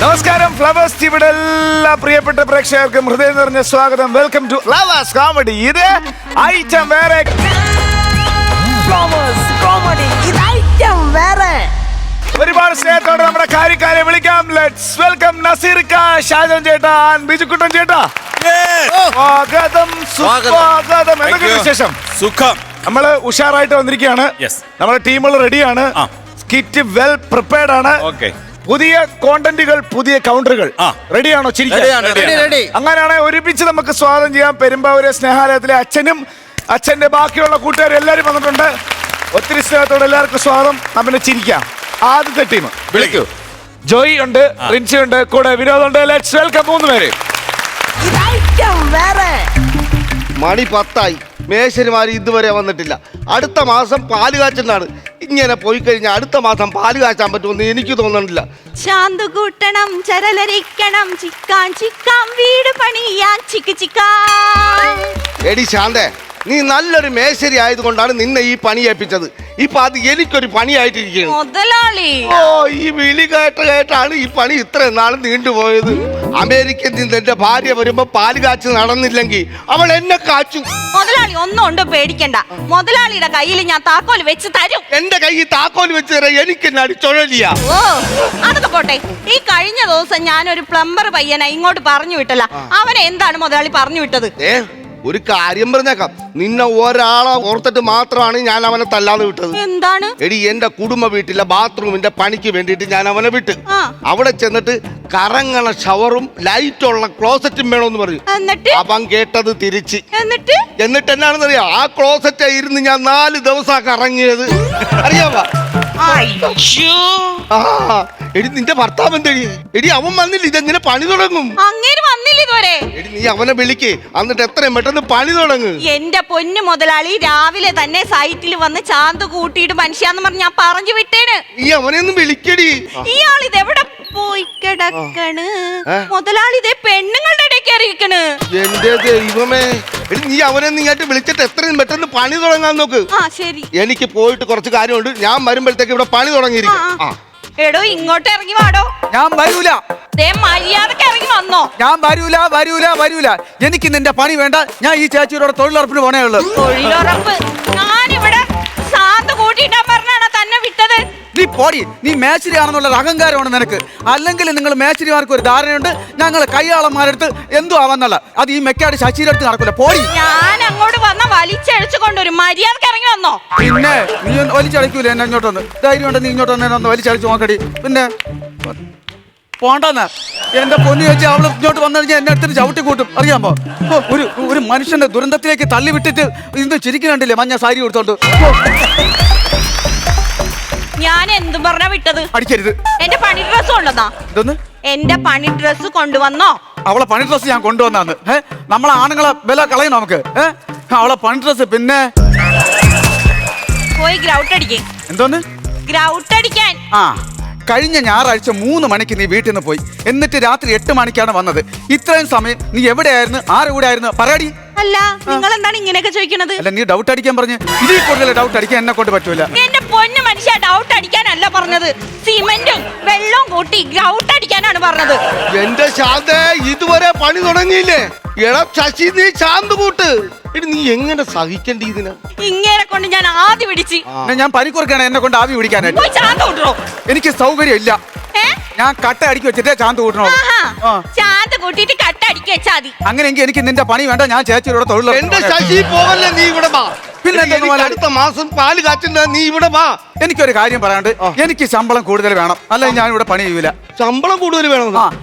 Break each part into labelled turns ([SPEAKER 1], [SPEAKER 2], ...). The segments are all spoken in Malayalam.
[SPEAKER 1] നമസ്കാരം ഫ്ലവേഴ്സ് ടിവിയുടെ എല്ലാ പ്രിയപ്പെട്ട പ്രേക്ഷകർക്കും ഹൃദയം നിറഞ്ഞ സ്വാഗതം. Welcome to Flowers comedy. ഇത് ഐറ്റം വേറെ.
[SPEAKER 2] Flowers comedy. ഇത് ഐറ്റം വേറെ.
[SPEAKER 1] ഒരുപാട് സ്നേഹത്തോടെ നമ്മുടെ കാര്യക്കാരെ വിളിക്കാം. ലെറ്റ്സ് വെൽക്കം നസീർക്ക, ഷാജൻ ചേട്ടാ, ബിജുക്കുട്ടൻ ചേട്ടാ. സ്വാഗതം, സുസ്വാഗതം. എന്തൊക്കെ വിശേഷം?
[SPEAKER 3] സുഖം.
[SPEAKER 1] നമ്മള് ഉഷാറായിട്ട് വന്നിരിക്കുകയാണ്. നമ്മുടെ ടീമുകൾ റെഡിയാണ്. സ്കിറ്റ് വെൽ പ്രിപ്പയർഡ് ആണ്. പുതിയ കോണ്ടന്റുകൾ, പുതിയ കൗണ്ടറുകൾ റെഡിയാണോ? അങ്ങനെയാണെങ്കിൽ ഒരുമിച്ച് നമുക്ക് സ്വാഗതം ചെയ്യാം. പെരുമ്പാവൂര് സ്നേഹാലയത്തിലെ അച്ഛനും അച്ഛന്റെ ബാക്കിയുള്ള കൂട്ടുകാരും എല്ലാവരും വന്നിട്ടുണ്ട്. ഒത്തിരി സ്നേഹത്തോടെ എല്ലാവർക്കും സ്വാഗതം. നമുക്ക് ചിരിക്കാം. ആദ്യത്തെ ടീം വിളിക്കൂ. ജോയി ഉണ്ട്, റിൻസി ഉണ്ട്, കൂടെ വിനോദുണ്ട്. ലെറ്റ്സ് വെൽക്കം 3 പേര്.
[SPEAKER 4] മണി 10 മേശരിമാര് ഇതുവരെ വന്നിട്ടില്ല. അടുത്ത മാസം പാല് കാച്ചലാണ്. ഇങ്ങനെ പോയി കഴിഞ്ഞാൽ അടുത്ത മാസം പാല് കാച്ചാൻ പറ്റുമെന്ന് എനിക്ക് തോന്നുന്നില്ല.
[SPEAKER 5] ശാന്തു കൂട്ടണം, ചരലരിക്കണം, ചിക്കാൻ ചിക്കാൻ വീട് പണിയാൻ ചിക്ക് ചിക്കാൻ.
[SPEAKER 4] എടി ശാന്തേ, നീ നല്ലൊരു മേശരി ആയതുകൊണ്ടാണ് നിന്നെ ഈ പണി ഏൽപ്പിച്ചത്. ഇപ്പൊ അത് എനിക്കൊരു പണിയായിട്ടിരിക്കുന്നു.
[SPEAKER 5] മുതലാളി,
[SPEAKER 4] ഓ, ഈ വിളി കേട്ടാണ് ഈ പണി ഇത്രയും നാളും നീണ്ടുപോയത്. അമേരിക്കയിൽ നിന്ന് എന്റെ ഭാര്യ വരുമ്പോ പാല് കാച്ച് നടന്നില്ലെങ്കിൽ അവൾ എന്നെ കാച്ചു.
[SPEAKER 5] മുതലാളി ഒന്നും ഉണ്ട് പേടിക്കണ്ട. മുതലാളിയുടെ കയ്യിൽ ഞാൻ താക്കോൽ വെച്ച് തരും.
[SPEAKER 4] എന്റെ കയ്യിൽ താക്കോൽ വെച്ച് തരാൻ എനിക്ക് ചുഴലിയാ.
[SPEAKER 5] ഓ, അതൊക്കെ പോട്ടെ. ഈ കഴിഞ്ഞ ദിവസം ഞാനൊരു പ്ലംബർ പയ്യനെ ഇങ്ങോട്ട് പറഞ്ഞു വിട്ടല്ല. അവനെ എന്താണ് മുതലാളി പറഞ്ഞു വിട്ടത്?
[SPEAKER 4] ഒരു കാര്യം പറഞ്ഞേക്കാം, നിന്നെ ഒരാളെ ഓർത്തിട്ട് മാത്രമാണ് ഞാൻ അവനെ തല്ലാതെ വിട്ടത്.
[SPEAKER 5] എന്താണ്?
[SPEAKER 4] എടി, എന്റെ കുടുംബ വീട്ടിലെ ബാത്റൂമിന്റെ പണിക്ക് വേണ്ടിയിട്ട് ഞാൻ അവനെ വിട്ട് അവിടെ ചെന്നിട്ട് കറങ്ങണ ഷവറും ലൈറ്റുള്ള ക്ലോസറ്റും വേണമെന്ന് പറഞ്ഞു. അവൻ കേട്ടത് തിരിച്ച്. എന്നിട്ട് എന്നാണെന്നറിയാം, ആ ക്ലോസറ്റ് ഇരുന്ന് ഞാൻ 4 ദിവസം കറങ്ങിയത്. അറിയാവാ? എടി, നിന്റെ ഭർത്താവ് എന്തടി? എടി, അവൻ വന്നില്ല. ഇതെങ്ങനെ പണി തുടങ്ങും? എടി, നീ അവനെ വിളിക്ക്, എന്നിട്ട് എത്രയും പെട്ടെന്ന് പണി തുടങ്ങും.
[SPEAKER 5] എന്റെ പൊന്നു മുതലാളി, രാവിലെ തന്നെ സൈറ്റിൽ വന്ന് ചാന്ത് കൂട്ടിയിട്ട് മനുഷ്യാന്ന് പറഞ്ഞ് ഞാൻ പറഞ്ഞു വിട്ടേന്.
[SPEAKER 4] നീ അവനെ ഒന്ന് വിളിക്കടി.
[SPEAKER 5] ഇയാൾ ഇതെവിടെ പോയി കിടക്കണ്? മുതലാളി ഇതേ പെണ്ണുങ്ങളുടെ ഇടയ്ക്ക് അറിയിക്കണ്.
[SPEAKER 4] എന്റെ ദൈവമേ. എടി, നീ അവനെ നീയായിട്ട് വിളിച്ചിട്ട് എത്രയും പെട്ടെന്ന് പണി തുടങ്ങാൻ നോക്ക്.
[SPEAKER 5] ശരി.
[SPEAKER 4] എനിക്ക് പോയിട്ട് കുറച്ച് കാര്യമുണ്ട്. ഞാൻ വരുമ്പോഴത്തേക്ക് ഇവിടെ പണി തുടങ്ങിയിരിക്കും.
[SPEAKER 5] എടോ, ഇങ്ങോട്ട് ഇറങ്ങി വാടോ.
[SPEAKER 2] ഞാൻ വരൂല.
[SPEAKER 5] മര്യാദക്ക് ഇറങ്ങി വന്നോ.
[SPEAKER 2] ഞാൻ വരൂല. എനിക്ക് നിന്റെ പണി വേണ്ട. ഞാൻ ഈ ചേച്ചിയോടെ തൊഴിലുറപ്പിന് പോണേ ഉള്ളു.
[SPEAKER 5] തൊഴിലുറപ്പ്? ഞാനിവിടെ ശാന്ത കൂട്ടിയിട്ടാ പറഞ്ഞാണ് തന്നെ വിട്ടത്.
[SPEAKER 2] നീ പോടി. നീ മേശരിയാണെന്നുള്ള അഹങ്കാരമാണ് നിനക്ക്. അല്ലെങ്കിൽ നിങ്ങൾ മേശരിമാർക്ക് ഒരു ധാരണയുണ്ട്, ഞങ്ങൾ കയ്യാളന്മാരെടുത്ത് എന്തോ ആവാന്നല്ല. അത് ഈ മെക്കാട് ശശിയുടെ നടക്കില്ല. പോടി.
[SPEAKER 5] ഞാൻ അങ്ങോട്ട് വന്ന വലിച്ചഴിച്ചു കൊണ്ടുവരും. മര്യാദക്ക് ഇറങ്ങി വന്നോ.
[SPEAKER 2] പിന്നെ നീ വലിച്ചടിക്കൂല എന്നെ ഇങ്ങോട്ടൊന്ന്. ധൈര്യം ഉണ്ട് നീ ഇങ്ങോട്ടൊന്ന് വലിച്ചടിച്ചു നോക്കടി. പിന്നെ പോണ്ടെന്ന് എന്റെ പൊന്നു വെച്ച് അവള് ഇങ്ങോട്ട് വന്നു കഴിഞ്ഞാൽ എന്നെ അടുത്തിട്ട് ചവിട്ടി കൂട്ടും. അറിയാമോ? ഒരു മനുഷ്യന്റെ ദുരന്തത്തിലേക്ക് തള്ളി വിട്ടിട്ട് ഇത് ചിരിക്കുന്നുണ്ടില്ലേ മഞ്ഞ സാരി കൊടുത്തോണ്ട്.
[SPEAKER 5] ഞാൻ എന്തും പറഞ്ഞാ വിട്ടത്?
[SPEAKER 2] അടിക്കരുത്.
[SPEAKER 5] എന്റെ പണി ഡ്രസ് കൊണ്ടുവന്നാ?
[SPEAKER 2] ഇതൊന്ന്
[SPEAKER 5] എന്റെ പണി ഡ്രസ് കൊണ്ടുവന്നോ?
[SPEAKER 2] അവളെ പണി ഡ്രസ് ഞാൻ കൊണ്ടുവന്നാന്ന്. നമ്മളെ ആണുങ്ങളെ വില കളയും നമുക്ക്. അവളെ പണി ഡ്രസ് പിന്നെ
[SPEAKER 5] പോയി ഗ്രൗട്ട് അടിക്കേ.
[SPEAKER 2] എന്തോന്ന്?
[SPEAKER 5] ഗ്രൗട്ട് അടിക്കാൻ.
[SPEAKER 2] കഴിഞ്ഞ ഞായറാഴ്ച 3 മണിക്ക് നീ വീട്ടിൽ നിന്ന് പോയി. എന്നിട്ട് രാത്രി 8 മണിക്കാണ് വന്നത്. ഇത്രയും സമയം നീ എവിടെയായിരുന്നു? ആരുടെ കൂടെ ആയിരുന്നു? പറയാടി.
[SPEAKER 5] അല്ല, നിങ്ങൾ എന്താണ് ഇങ്ങനെയൊക്കെ ചോദിക്കണത്?
[SPEAKER 2] അല്ല, നീ ഡൗട്ട് അടിക്കാൻ പറഞ്ഞ് ഇതിൽ കൂടുതൽ ഡൗട്ട് അടിക്കാൻ എന്നെ കൊണ്ട് പറ്റൂല.
[SPEAKER 5] എന്റെ പൊന്നു മനുഷ്യ, ഡൗട്ട് അടിക്കാനല്ല പറഞ്ഞത്. സിമെന്റും വെള്ളവും കൂട്ടി ഗ്രൗട്ട് അടിക്കാനാണ് പറഞ്ഞത്.
[SPEAKER 4] എന്റെ ശാന്തേ, ഇതുവരെ പണി തുടങ്ങിയില്ലേ? എടാ ശശി, നീ ശാന്ത് കൂട്ട്. നീ എങ്ങനെ സഹിക്കേണ്ടി ഇതിന്?
[SPEAKER 5] ഇങ്ങനെ കൊണ്ട് ഞാൻ ആദ്യ പിടിച്ച്
[SPEAKER 2] ഞാൻ പനിക്കുറക്കാണ് എന്നെ കൊണ്ട് ആവി പിടിക്കാനായിട്ട്. എനിക്ക് സൗകര്യം ഇല്ല. ഞാൻ കട്ട അടുക്കി വെച്ചിട്ടേ ചാന്ത് കൂട്ടണോ.
[SPEAKER 5] ചാന്ത് കൂട്ടിട്ട് കട്ട അടുക്കി വെച്ചാ മതി.
[SPEAKER 2] അങ്ങനെയെങ്കിൽ എനിക്ക് നിന്റെ പണി വേണ്ട. ഞാൻ ചേച്ചിയോടെ തൊഴിൽ.
[SPEAKER 4] എന്റെ ശശി പോവല്ലേ, നീ ഇവിടെ വാ. പിന്നെ അടുത്ത മാസം പാല് കാച്ചിണ്ട, നീ ഇവിടെ വാ.
[SPEAKER 2] എനിക്കൊരു കാര്യം പറയാണ്ട്, എനിക്ക് ശമ്പളം കൂടുതൽ വേണം. അല്ലെങ്കിൽ ഞാൻ ഇവിടെ പണി ചെയ്യൂല.
[SPEAKER 4] ശമ്പളം കൂടുതൽ വേണം?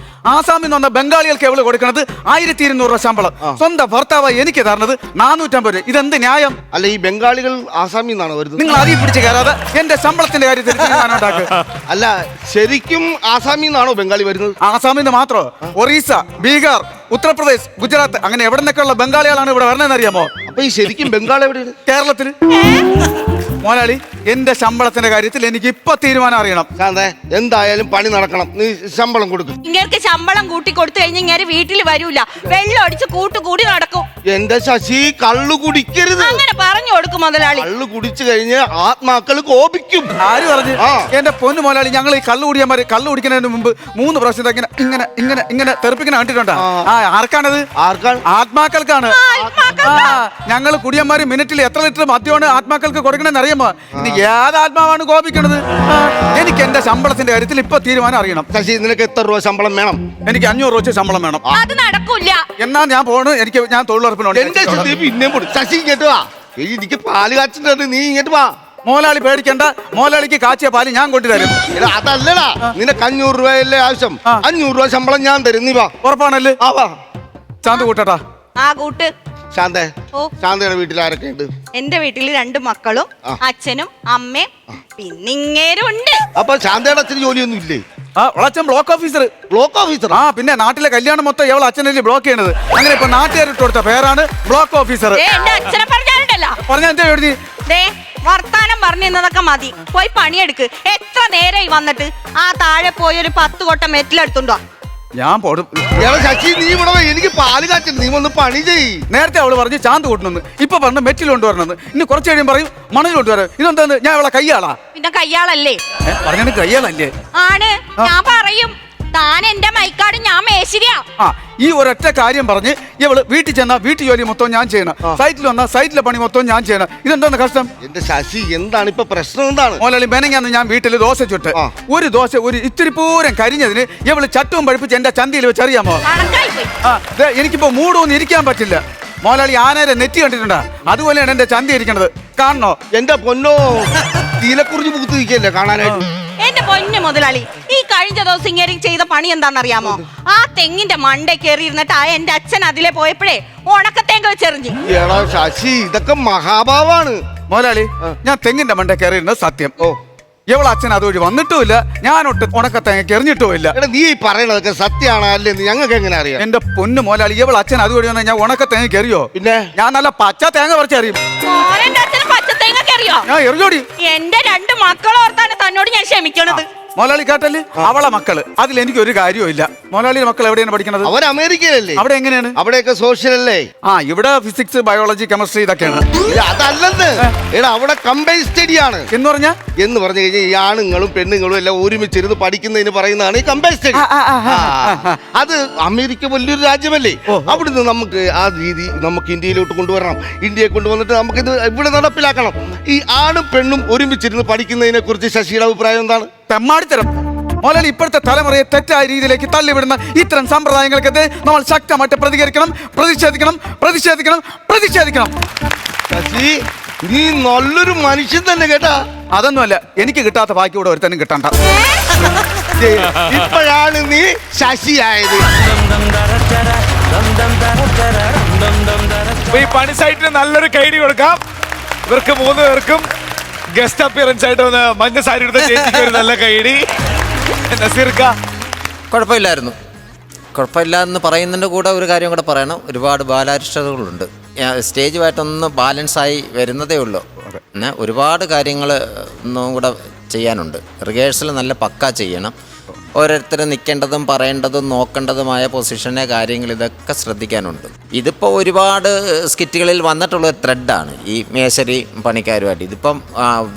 [SPEAKER 2] ആസാമിൽ നിന്ന് വന്ന ബംഗാളികൾക്ക് എവള് കൊടുക്കണത് 1200 രൂപ ശമ്പളം. സ്വന്തം ഭർത്താവ് എനിക്ക് തരണത് 450 രൂപ. ഇതെന്ത് ന്യായം?
[SPEAKER 4] അല്ല, ഈ ബംഗാളികൾ ആസാമിൽ നിന്നാണ് വരുന്നത്.
[SPEAKER 2] നിങ്ങൾ അതിൽ പിടിച്ച് കയറാതെ എന്റെ ശമ്പളത്തിന്റെ കാര്യത്തിൽ
[SPEAKER 4] അല്ല, ശരിക്കും ആസാമിൽ നിന്നാണോ ബംഗാളി വരുന്നത്?
[SPEAKER 2] ആസാമിൽ നിന്ന് മാത്രോ? ഒറീസ, ബീഹാർ, ഉത്തർപ്രദേശ്, ഗുജറാത്ത്, അങ്ങനെ എവിടെ നിന്നൊക്കെയുള്ള ബംഗാളികളാണ് ഇവിടെ വരണമെന്ന് അറിയാമോ?
[SPEAKER 4] അപ്പൊ ഈ ശരിക്കും ബംഗാൾ എവിടെയാണ്?
[SPEAKER 2] കേരളത്തില്. മോലാളി, എന്റെ ശമ്പളത്തിന്റെ കാര്യത്തിൽ എനിക്ക് ഇപ്പൊ തീരുമാനം അറിയണം.
[SPEAKER 4] ശാന്തേ, എന്തായാലും പണി നടക്കണം. നീ ശമ്പളം കൊടുക്കും.
[SPEAKER 5] ഇങ്ങനെ ശമ്പളം കൂട്ടി കൊടുത്തു കഴിഞ്ഞാൽ ഇങ്ങനെ വീട്ടിൽ വരൂല, വെള്ളം അടിച്ച് കൂട്ടുകൂടി നടക്കും.
[SPEAKER 4] എന്റെ ശശി, കള്ളു കുടിക്കരുത്.
[SPEAKER 5] അങ്ങനെ പറഞ്ഞു കൊടുക്കും മുതലാളി.
[SPEAKER 4] കള്ളു കുടിച്ചു കഴിഞ്ഞ് ആത്മാക്കൾ കോപിക്കും.
[SPEAKER 2] ആര് പറഞ്ഞു? എന്റെ പൊന്നു മുതലാളി, ഞങ്ങൾ ഈ കള്ളു കുടിയന്മാര് കള്ളു കുടിക്കുന്നതിന് മുമ്പ് 3 പ്രാവശ്യം ഇങ്ങനെ ഇങ്ങനെ ഇങ്ങനെ ഇങ്ങനെ തെറിപ്പിക്കുന്ന കണ്ടിട്ടുണ്ടോ? ആർക്കാണത്? ആത്മാക്കൾക്കാണ്. ഞങ്ങൾ കുടിയന്മാര് മിനിറ്റിൽ എത്ര ലിറ്റർ മദ്യമാണ് ആത്മാക്കൾക്ക് കൊടുക്കണമെന്ന് അറിയാമോ? ഇനി ഏത് ആത്മാവാണ് കോപിക്കണത്? എനിക്ക് എന്റെ ശമ്പളത്തിന്റെ കാര്യത്തിൽ ഇപ്പൊ തീരുമാനം അറിയണം.
[SPEAKER 4] ശശി, നിനക്ക് എത്ര രൂപ ശമ്പളം വേണം?
[SPEAKER 2] എനിക്ക് 500 രൂപ വെച്ച് ശമ്പളം വേണം.
[SPEAKER 5] അത് നടക്കൂല.
[SPEAKER 2] എന്നാ ഞാൻ പോണു. ഞാൻ തൊഴിലുറപ്പിനോട്.
[SPEAKER 4] എന്റെ പിന്നെ ശശി ഇങ്ങോട്ട് വാ. എനിക്ക് പാല് കാച്ചിട്ടുണ്ട്, നീ ഇങ്ങോട്ട് വാ.
[SPEAKER 2] മോലാളി പേടിക്കണ്ട, മോലാളിക്ക് കാച്ചിയ പാല് ഞാൻ കൊണ്ടുതരും.
[SPEAKER 4] അതല്ലടാ, നിനക്ക് 500 രൂപയല്ലേ ആവശ്യം? 500 രൂപ ശമ്പളം ഞാൻ തരും. നീ വാ.
[SPEAKER 2] ഉറപ്പാണല്ലേ?
[SPEAKER 4] ശാന്ത
[SPEAKER 2] കൂട്ടട്ടാ.
[SPEAKER 5] കൂട്ട്.
[SPEAKER 4] ശാന്തേ, ശാന്തയുടെ വീട്ടിൽ ആരൊക്കെ ഉണ്ട്?
[SPEAKER 5] എന്റെ വീട്ടിൽ 2 മക്കളും അച്ഛനും അമ്മയും പിന്നെ ഇങ്ങേരുണ്ട്.
[SPEAKER 4] അപ്പൊ ശാന്തയുടെ അച്ഛന് ജോലിയൊന്നും ഇല്ലേ?
[SPEAKER 2] അച്ഛൻ ബ്ലോക്ക് ഓഫീസർ.
[SPEAKER 4] Block officer?
[SPEAKER 2] പിന്നെ നാട്ടിലെ കല്യാണം മൊത്തം എവളെ അച്ഛനല്ലേ ബ്ലോക്ക് ചെയ്യണത്. അങ്ങനെ ഇപ്പൊ നാട്ടുകാരിട്ട് കൊടുത്ത പേരാണ് ബ്ലോക്ക് ഓഫീസർ.
[SPEAKER 5] എന്റെ അച്ഛനെ പറഞ്ഞാലുണ്ടല്ലോ.
[SPEAKER 2] പറഞ്ഞ എന്താ എഴുതി?
[SPEAKER 5] വർത്താനം പറഞ്ഞതൊക്കെ മതി, പോയി പണിയെടുക്ക്. എത്ര നേരമായി വന്നിട്ട്? ആ താഴെ പോയി ഒരു 10 കൊട്ട മെറ്റിലെടുത്തുണ്ടോ?
[SPEAKER 2] ഞാൻ പോടും.
[SPEAKER 4] ശശി, നീ ഇവിടെ എനിക്ക് പാല് കാച്ചിട്ട് നീ ഒന്ന് പണി ചെയ്.
[SPEAKER 2] നേരത്തെ അവള് പറഞ്ഞു ചാന്ത് കൂട്ടണമെന്ന്, ഇപ്പൊ പറഞ്ഞു മെറ്റിൽ കൊണ്ടുവരണമെന്ന്, ഇനി കുറച്ച് കഴിയും പറയും മണൽ കൊണ്ടുവരാം. ഇതെന്താന്ന്? ഞാൻ അവളെ കയ്യാളാ? പിന്നെ
[SPEAKER 5] കയ്യാളല്ലേ?
[SPEAKER 2] പറഞ്ഞ കയ്യാളല്ലേ?
[SPEAKER 5] ആണ്. ഞാൻ പറയും, താൻ എന്റെ മൈക്കാട്, ഞാൻ മേശരിയാ.
[SPEAKER 2] ഈ ഒരൊറ്റ കാര്യം പറഞ്ഞ് ഇവള് വീട്ടിൽ ചെന്നാ വീട്ടു ജോലി മൊത്തം ഞാൻ ചെയ്യണം, സൈറ്റിൽ വന്നാ സൈറ്റിലെ പണി മൊത്തം ഞാൻ ചെയ്യണം. ഇതെന്താന്ന് കഷ്ടം?
[SPEAKER 4] എന്റെ ശശി, എന്താണ് ഇപ്പൊ പ്രശ്നം? എന്താണ്?
[SPEAKER 2] മോലാളി, മെനങ്ങാന്ന് ഞാൻ വീട്ടിൽ ദോശ ചുട്ട്, ഒരു ദോശ ഒരു ഇത്തിരി പൂരം കരിഞ്ഞതിന് ഇവള് ചട്ടവും പഴിപ്പിച്ച് എന്റെ ചന്തിയിൽ വെച്ച് അറിയാമോ? എനിക്കിപ്പോ മൂടൊന്നും ഇരിക്കാൻ പറ്റില്ല. മോലാളി, ആനേരെ നെറ്റി കണ്ടിട്ടുണ്ടാ? അതുപോലെയാണ് എന്റെ ചന്തി ഇരിക്കണത്. കാണണോ?
[SPEAKER 4] എന്റെ പൊന്നോ, തീലെക്കുറിച്ച് പൂത്തിരിക്കല്ലേ കാണാനായിട്ട്.
[SPEAKER 5] എന്റെ പൊന്നു മുതലാളി, ഈ കഴിഞ്ഞ ദിവസം ഇങ്ങനെ ചെയ്ത പണി എന്താണെന്നറിയാമോ? ആ തെങ്ങിന്റെ മണ്ട കയറി ഇരുന്നിട്ട് എന്റെ അച്ഛൻ അതിലെ പോയപ്പോഴേ ഉണക്കത്തേങ്ങ വെച്ചെറിഞ്ഞു.
[SPEAKER 4] എടാ ശശി, ഇതൊക്കെ മഹാഭാവാണ്.
[SPEAKER 2] മോലാളി, ഞാൻ തെങ്ങിന്റെ മണ്ട കയറി ഇരുന്നത് സത്യം. ഇവളെ അച്ഛൻ അതുവഴി വന്നിട്ടുമില്ല, ഞാനൊട്ട് ഉണക്കത്തേങ്ങ എറിഞ്ഞിട്ടുമില്ല.
[SPEAKER 4] നീ പറയണതൊക്കെ സത്യമാണോ അല്ലെന്ന് ഞങ്ങൾക്ക് എങ്ങനെ അറിയാം?
[SPEAKER 2] എന്റെ പൊന്നു മോലാളി, ഇവളെ അച്ഛൻ അതുവഴി വന്നാൽ ഞാൻ ഉണക്കത്തേങ്ങ കയറിയോ?
[SPEAKER 4] പിന്നെ ഞാൻ
[SPEAKER 2] നല്ല പച്ച തേങ്ങ പറിച്ചറിയും. ഞാൻ എറിഞ്ഞോടി.
[SPEAKER 5] എന്റെ 2 മക്കളോർത്താണ് തന്നോട് ഞാൻ ക്ഷമിക്കണത്.
[SPEAKER 2] മോലാളി കേട്ടല്ലേ, അവളെ മക്കള്, അതിൽ എനിക്ക് ഒരു കാര്യവും ഇല്ല. മോലാളിയുടെ മക്കൾ എവിടെയാണ് പഠിക്കുന്നത്?
[SPEAKER 4] അവർ അമേരിക്കയിലല്ലേ?
[SPEAKER 2] അവിടെ എങ്ങനെയാണ്?
[SPEAKER 4] അവിടെയൊക്കെ സോഷ്യൽ അല്ലേ?
[SPEAKER 2] ഇവിടെ ഫിസിക്സ്, ബയോളജി, കെമിസ്ട്രി ഇതൊക്കെയാണ്.
[SPEAKER 4] അതല്ലെന്ന്. അവിടെ കമ്പൈൻ സ്റ്റഡി ആണ്.
[SPEAKER 2] എന്ന് പറഞ്ഞു
[SPEAKER 4] കഴിഞ്ഞാൽ ഈ ആണുങ്ങളും പെണ്ണുങ്ങളും എല്ലാം ഒരുമിച്ചിരുന്ന് പഠിക്കുന്നതിന് പറയുന്നതാണ് ഈ കമ്പൈൻ സ്റ്റഡി. അത് അമേരിക്ക വലിയൊരു രാജ്യമല്ലേ? അവിടുന്ന് നമുക്ക് ആ രീതി നമുക്ക് ഇന്ത്യയിലോട്ട് കൊണ്ടുവരണം. ഇന്ത്യയെ കൊണ്ടുവന്നിട്ട് നമുക്കിത് ഇവിടെ നടപ്പിലാക്കണം. ഈ ആണും പെണ്ണും ഒരുമിച്ചിരുന്ന് പഠിക്കുന്നതിനെ കുറിച്ച് ശശിയുടെ അഭിപ്രായം എന്താണ്?
[SPEAKER 2] തെമ്മാടിത്തരം. മോലാളി, ഇപ്പോഴത്തെ തലമുറയെ തെറ്റായ രീതിയിലേക്ക് തള്ളിവിടുന്ന ഇത്തരം സമ്പ്രദായങ്ങൾക്കെതിരെ നമ്മൾ ശക്തമായിട്ട് പ്രതികരിക്കണം, പ്രതിഷേധിക്കണം, പ്രതിഷേധിക്കണം, പ്രതിഷേധിക്കണം.
[SPEAKER 4] ശശി, നീ നല്ലൊരു മനുഷ്യൻ തന്നെ കേട്ടാ.
[SPEAKER 2] അതൊന്നുമല്ല, എനിക്ക് കിട്ടാത്ത ബാക്കി കൂടെ ഒരുത്തനും കിട്ടണ്ട.
[SPEAKER 4] ഇപ്പോഴാണ് നീ ശശിയായത്.
[SPEAKER 1] ഈ പണി സൈറ്റിന് നല്ലൊരു കൈഡി കൊടുക്കാം. ഇവർക്ക് 3 പേർക്കും ഗസ്റ്റ് അപ്പിയറൻസ് ആയിട്ട് വന്ന് മഞ്ഞ സാരി എടുത്ത ചേച്ചിക്ക് ഒരു നല്ല കൈഡി.
[SPEAKER 3] കുഴപ്പമില്ലായിരുന്നു. കുഴപ്പമില്ല എന്ന് പറയുന്നതിൻ്റെ കൂടെ ഒരു കാര്യം കൂടെ പറയണം. ഒരുപാട് ബാലാരിഷ്ടതകളുണ്ട്. സ്റ്റേജുമായിട്ടൊന്ന് ബാലൻസായി വരുന്നതേ ഉള്ളൂ. പിന്നെ ഒരുപാട് കാര്യങ്ങൾ ഒന്നും കൂടെ ചെയ്യാനുണ്ട്. റിഹേഴ്സൽ നല്ല പക്കാ ചെയ്യണം. ഓരോരുത്തർ നിൽക്കേണ്ടതും പറയേണ്ടതും നോക്കേണ്ടതുമായ പൊസിഷനെ കാര്യങ്ങൾ ഇതൊക്കെ ശ്രദ്ധിക്കാനുണ്ട്. ഇതിപ്പോൾ ഒരുപാട് സ്കിറ്റുകളിൽ വന്നിട്ടുള്ള ത്രെഡാണ് ഈ മേശരി പണിക്കാരുമായിട്ട്. ഇതിപ്പം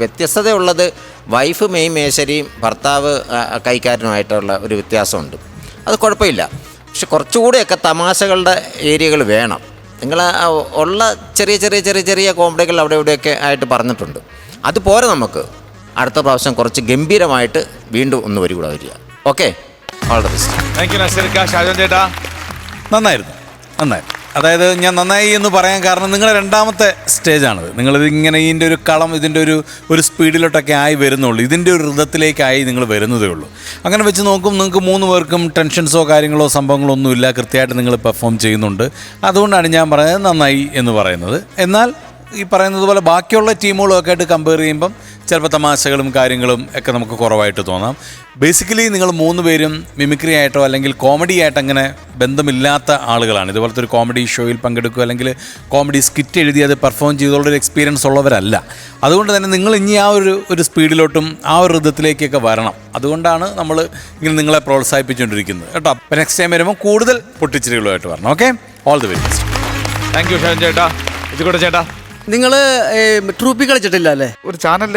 [SPEAKER 3] വ്യത്യസ്തതയുള്ളത് വൈഫ് മെയിൻ മേശരിയും ഭർത്താവ് കൈക്കാരനുമായിട്ടുള്ള ഒരു വ്യത്യാസമുണ്ട്. അത് കുഴപ്പമില്ല. പക്ഷെ കുറച്ചുകൂടെയൊക്കെ തമാശകളുടെ ഏരിയകൾ വേണം. നിങ്ങൾ ഉള്ള ചെറിയ ചെറിയ ചെറിയ ചെറിയ കോമഡികൾ അവിടെ ഇവിടെയൊക്കെ ആയിട്ട് പറഞ്ഞിട്ടുണ്ട്. അതുപോലെ നമുക്ക് അടുത്ത പ്രാവശ്യം കുറച്ച് ഗംഭീരമായിട്ട് വീണ്ടും ഒന്ന് കൂടെ വരിക. Okay, all the best.
[SPEAKER 1] Thank you നസീർക്ക. ഷാജോൻ ചേട്ടാ,
[SPEAKER 6] നന്നായിരുന്നു. അതായത് ഞാൻ നന്നായി എന്ന് പറയാൻ കാരണം നിങ്ങളുടെ 2ാമത്തെ സ്റ്റേജാണത്. നിങ്ങളിത് ഇങ്ങനെ ഇതിൻ്റെ ഒരു കളം ഇതിൻ്റെ ഒരു സ്പീഡിലോട്ടൊക്കെ ആയി വരുന്നുള്ളൂ. ഇതിൻ്റെ ഒരു ഋതത്തിലേക്കായി നിങ്ങൾ വരുന്നതേ ഉള്ളൂ. അങ്ങനെ വെച്ച് നോക്കും നിങ്ങൾക്ക് 3 പേർക്കും ടെൻഷൻസോ കാര്യങ്ങളോ സംഭവങ്ങളോ ഒന്നുമില്ല. കൃത്യമായിട്ട് നിങ്ങൾ പെർഫോം ചെയ്യുന്നുണ്ട്. അതുകൊണ്ടാണ് ഞാൻ പറയുന്നത് നന്നായി എന്ന് പറയുന്നത്. എന്നാൽ ഈ പറയുന്നത് പോലെ ബാക്കിയുള്ള ടീമുകളൊക്കെ ആയിട്ട് കമ്പയർ ചെയ്യുമ്പം ചിലപ്പോൾ തമാശകളും കാര്യങ്ങളും ഒക്കെ നമുക്ക് കുറവായിട്ട് തോന്നാം. ബേസിക്കലി നിങ്ങൾ 3 പേരും മിമിക്രി ആയിട്ടോ അല്ലെങ്കിൽ കോമഡി ആയിട്ട് അങ്ങനെ ബന്ധമില്ലാത്ത ആളുകളാണ്. ഇതുപോലത്തെ ഒരു കോമഡി ഷോയിൽ പങ്കെടുക്കുക അല്ലെങ്കിൽ കോമഡി സ്കിറ്റ് എഴുതി അത് പെർഫോം ചെയ്തുള്ളൊരു എക്സ്പീരിയൻസ് ഉള്ളവരല്ല. അതുകൊണ്ട് തന്നെ നിങ്ങൾ ഇനി ആ ഒരു സ്പീഡിലോട്ടും ആ ഒരു ഋതത്തിലേക്കൊക്കെ വരണം. അതുകൊണ്ടാണ് നമ്മൾ ഇങ്ങനെ നിങ്ങളെ പ്രോത്സാഹിപ്പിച്ചുകൊണ്ടിരിക്കുന്നത് കേട്ടോ. അപ്പോൾ നെക്സ്റ്റ് ടൈം വരുമ്പോൾ കൂടുതൽ പൊട്ടിച്ചിരികളുമായിട്ട് വരണം. Okay, all the very best.
[SPEAKER 1] Thank you Shan ചേട്ടാ. ഇതുകൂടെ ചേട്ടാ,
[SPEAKER 2] നിങ്ങൾ ട്രൂപ്പിൽ കളിച്ചിട്ടില്ല അല്ലേ?
[SPEAKER 1] ഒരു ചാനലിൽ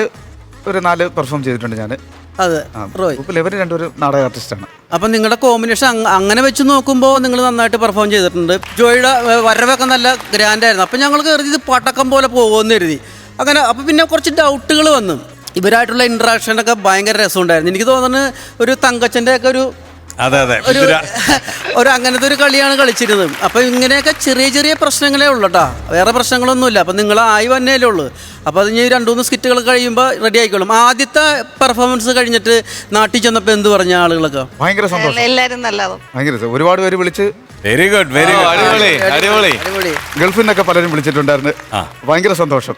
[SPEAKER 1] ഒരു 4 പെർഫോം ചെയ്തിട്ടുണ്ട് ഞാൻ.
[SPEAKER 2] അതെ, റോയ്.
[SPEAKER 1] ഇവർ രണ്ടുപേരും നാടക ആർട്ടിസ്റ്റാണ്.
[SPEAKER 2] അപ്പം നിങ്ങളുടെ കോമ്പിനേഷൻ അങ്ങനെ വെച്ച് നോക്കുമ്പോൾ നിങ്ങൾ നന്നായിട്ട് പെർഫോം ചെയ്തിട്ടുണ്ട്. ജോയിയുടെ വരവൊക്കെ നല്ല ഗ്രാൻഡ് ആയിരുന്നു. അപ്പം ഞങ്ങൾ കരുതി ഇത് പടക്കം പോലെ പോകുമെന്ന് കരുതി. അങ്ങനെ അപ്പം പിന്നെ കുറച്ച് ഡൗട്ടുകൾ വന്നു. ഇവരായിട്ടുള്ള ഇൻട്രാക്ഷനൊക്കെ ഭയങ്കര രസമുണ്ടായിരുന്നു. എനിക്ക് തോന്നുന്നു ഒരു തങ്കച്ചൻ്റെ ഒക്കെ ഒരു
[SPEAKER 6] അതെ
[SPEAKER 2] ഒരു അങ്ങനത്തെ ഒരു കളിയാണ് കളിച്ചിരുന്നത്. അപ്പം ഇങ്ങനെയൊക്കെ ചെറിയ ചെറിയ പ്രശ്നങ്ങളേ ഉള്ളൂ കേട്ടോ, വേറെ പ്രശ്നങ്ങളൊന്നുമില്ല. അപ്പം നിങ്ങൾ ആയി വന്നേലേ ഉള്ളൂ. അപ്പോൾ അത് ഇനി 2-3 സ്കിറ്റുകൾ കഴിയുമ്പോൾ റെഡി ആയിക്കോളും. ആദ്യത്തെ പെർഫോമൻസ് കഴിഞ്ഞിട്ട് നാട്ടിൽ ചെന്നപ്പോൾ എന്ത് പറഞ്ഞ ആളുകളൊക്കെ?
[SPEAKER 1] ഭയങ്കര സന്തോഷം,
[SPEAKER 5] എല്ലാരും നല്ലതും.
[SPEAKER 1] ഭയങ്കര ഒരുപാട് പേര് വിളിച്ച്
[SPEAKER 6] വെരി ഗുഡ് വെരി ഗുഡ്
[SPEAKER 2] അടിപൊളി.
[SPEAKER 1] ഗൾഫിൽ നിന്നൊക്കെ പലരും വിളിച്ചിട്ടുണ്ടായിരുന്നു. ഭയങ്കര സന്തോഷം.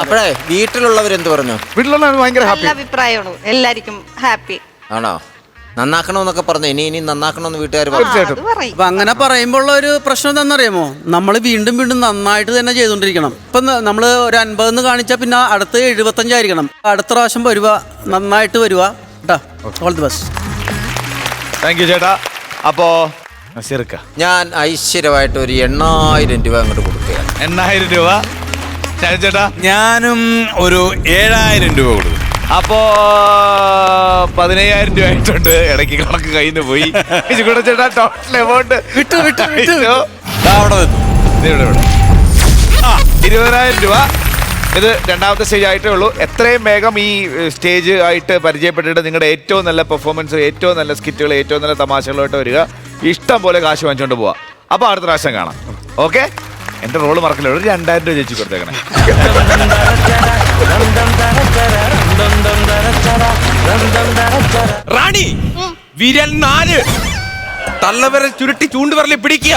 [SPEAKER 3] അപ്പോഴേ വീട്ടിലുള്ളവരെന്ത് പറഞ്ഞു?
[SPEAKER 1] വീട്ടിലുള്ളവർ ഭയങ്കര ഹാപ്പി.
[SPEAKER 5] നല്ല അഭിപ്രായമാണ്, എല്ലാവർക്കും ഹാപ്പി.
[SPEAKER 3] ആണോ? നന്നാക്കണമെന്നൊക്കെ പറഞ്ഞു. ഇനി നന്നാക്കണമെന്ന് വീട്ടുകാർ
[SPEAKER 1] തീർച്ചയായിട്ടും.
[SPEAKER 2] അപ്പം അങ്ങനെ പറയുമ്പോൾ ഉള്ള ഒരു പ്രശ്നം എന്താണെന്നറിയാമോ? നമ്മൾ വീണ്ടും നന്നായിട്ട് തന്നെ ചെയ്തുകൊണ്ടിരിക്കണം. ഇപ്പം നമ്മൾ ഒരു 50 കാണിച്ചാൽ പിന്നെ അടുത്ത് 75 ആയിരിക്കണം. അടുത്ത പ്രാവശ്യം വരുക, നന്നായിട്ട് വരുക കേട്ടോ. All the best.
[SPEAKER 1] Thank you ചേട്ടാ. അപ്പോ നസീർക്ക,
[SPEAKER 3] ഞാൻ ഐശ്വര്യമായിട്ട് ഒരു 8000 രൂപ അങ്ങോട്ട് കൊടുക്കുകയാണ്.
[SPEAKER 1] 8000 രൂപ. ഷാൻ ചേട്ടാ,
[SPEAKER 6] ഞാനും ഒരു 7000 രൂപ കൊടുക്കും.
[SPEAKER 1] അപ്പോ 15000 രൂപ ആയിട്ടുണ്ട്. ഇടയ്ക്ക് കണക്ക് കയ്യിൽ നിന്ന് പോയി. ഇതുകൂടെ ചേട്ടാ ടോട്ടൽ എമൗണ്ട്
[SPEAKER 2] വിട്ടു.
[SPEAKER 6] അവിടെ നിന്നു.
[SPEAKER 1] 20,000 രൂപ. ഇത് 2ാമത്തെ സ്റ്റേജ് ആയിട്ടേ ഉള്ളൂ. എത്രയും വേഗം ഈ സ്റ്റേജ് ആയിട്ട് പരിചയപ്പെട്ടിട്ട് നിങ്ങളുടെ ഏറ്റവും നല്ല പെർഫോമൻസ്, ഏറ്റവും നല്ല സ്കിറ്റുകൾ, ഏറ്റവും നല്ല തമാശകളായിട്ട് വരിക. ഇഷ്ടം പോലെ കാശ് വാങ്ങിച്ചുകൊണ്ട് പോവാം. അപ്പോൾ അടുത്ത പ്രാവശ്യം കാണാം. ഓക്കെ, എന്റെ റോള് മറക്കില്ല. ഒരു 2000 രൂപ ചേച്ചി കൊടുത്തേക്കണേ.
[SPEAKER 7] റാണി വിരൽ 4 തള്ളവരൽ ചുരുട്ടി ചൂണ്ടുവരലിൽ പിടിക്കുക.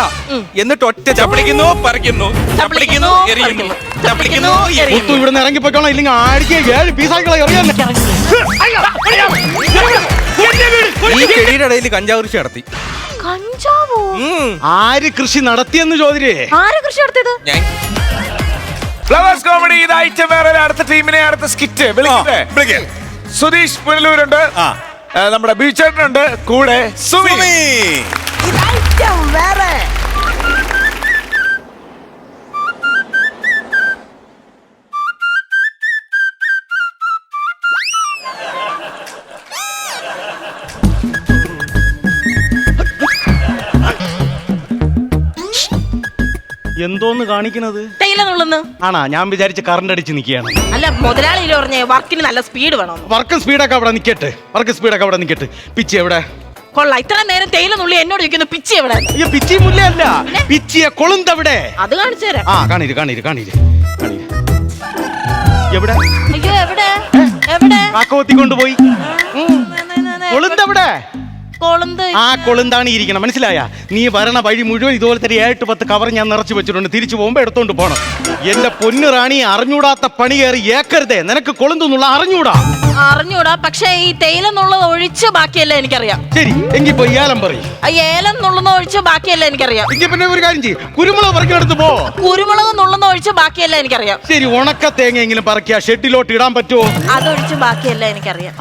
[SPEAKER 7] എന്നിട്ട് ഒറ്റ ചപ്പളിക്കുന്നു, പറിക്കുന്നു, ചപ്പളിക്കുന്നു, എറിയുന്നു, ചപ്പളിക്കുന്നു, എറിയുന്നു.
[SPEAKER 4] ഇവിടുന്ന് ഇറങ്ങിപ്പോയിക്കോളാം, ഇല്ലെങ്കിൽ ആടിക്ക് 7 പീസാക്കളെ എറിയാൻ.
[SPEAKER 7] ഈ ചെടിയുടെ ഇടയിൽ കഞ്ചാവ് കൃഷി നടത്തി.
[SPEAKER 5] കഞ്ചാവോ?
[SPEAKER 4] ആര് കൃഷി നടത്തിയെന്ന് ചോദിച്ചേ.
[SPEAKER 5] ആരാ കൃഷി നടത്തിയത്?
[SPEAKER 7] ഞാൻ
[SPEAKER 1] ഫ്ലവേഴ്സ് കോമഡി ഇതായിട്ട് വേറെ അടുത്ത ടീമിനെ അടുത്ത സ്കിറ്റ് വിളിക്കട്ടെ. സുധീഷ് പുനലൂരുണ്ട്, നമ്മുടെ ബീച്ചേട്ടനുണ്ട്, കൂടെ സുമി.
[SPEAKER 4] എന്തോന്ന് കാണിക്കണത്?
[SPEAKER 5] തേയില നുള്ളുന്നു.
[SPEAKER 4] ആണാ? ഞാൻ വിചാരിച്ച് കറണ്ട് അടിച്ച് നിൽക്കുകയാണ്.
[SPEAKER 5] അല്ല, മുതലാളി പറഞ്ഞേ വർക്കിന് നല്ല സ്പീഡ് വേണം.
[SPEAKER 4] വർക്ക് സ്പീഡൊക്കെ അവിടെ നിൽക്കട്ടെ, പിച്ചി എവിടെ?
[SPEAKER 5] കൊള്ളാം, ഇത്ര നേരം തേയില നുള്ളി എന്നോട് ചോദിക്കുന്നു പിച്ചി എവിടെ?
[SPEAKER 4] അയ്യോ, പിച്ചി മുല്ലയല്ല, പിച്ചിയെ കൊളുന്തവിടെ.
[SPEAKER 5] അത് കാണിച്ചു തരാം.
[SPEAKER 4] കാണീര് എവിടെ?
[SPEAKER 5] അയ്യോ, എവിടെ എവിടെ?
[SPEAKER 4] കാക്കോത്തി കൊണ്ടുപോയി. കൊളുന്തവിടെ?
[SPEAKER 5] കൊളുന്ത്.
[SPEAKER 4] ആ കൊളുന്താണ് ഇരിക്കണം, മനസ്സിലായ? നീ വരണ വഴി മുഴുവൻ ഇതുപോലത്തെ 7-10 കവർ ഞാൻ നിറച്ചു വെച്ചിട്ടുണ്ട്. തിരിച്ചു പോകുമ്പോ എടുത്തോണ്ട് പോണം. എന്റെ പൊന്നു റാണി, അറിഞ്ഞൂടാത്ത പണി കയറി ഏക്കരുതേ. നിനക്ക് കൊളുന്നുള്ള
[SPEAKER 5] അറിഞ്ഞൂടാ, പക്ഷെ ഈ തേയില എന്നുള്ളത് ഒഴിച്ച് ബാക്കിയല്ല എനിക്കറിയാം.
[SPEAKER 4] ശരി, എങ്കിൽ പോയി ഏലം പറയും.
[SPEAKER 5] ഏലം എന്നുള്ളത് ഒഴിച്ച് ബാക്കിയല്ല എനിക്കറിയാം.
[SPEAKER 4] എങ്കിൽ പിന്നെ ഒരു കാര്യം ചെയ്യും, കുരുമുളക് പറക്കെടുത്ത് പോ.
[SPEAKER 5] കുരുമുളക് എന്നുള്ളത് ഒഴിച്ച് ബാക്കിയല്ല എനിക്കറിയാം.
[SPEAKER 4] ശരി, ഉണക്ക തേങ്ങയെങ്കിലും പറക്കിയ ഷെഡിലോട്ട് ഇടാൻ പറ്റുമോ?
[SPEAKER 5] അതൊഴിച്ച് ബാക്കിയല്ല എനിക്കറിയാം.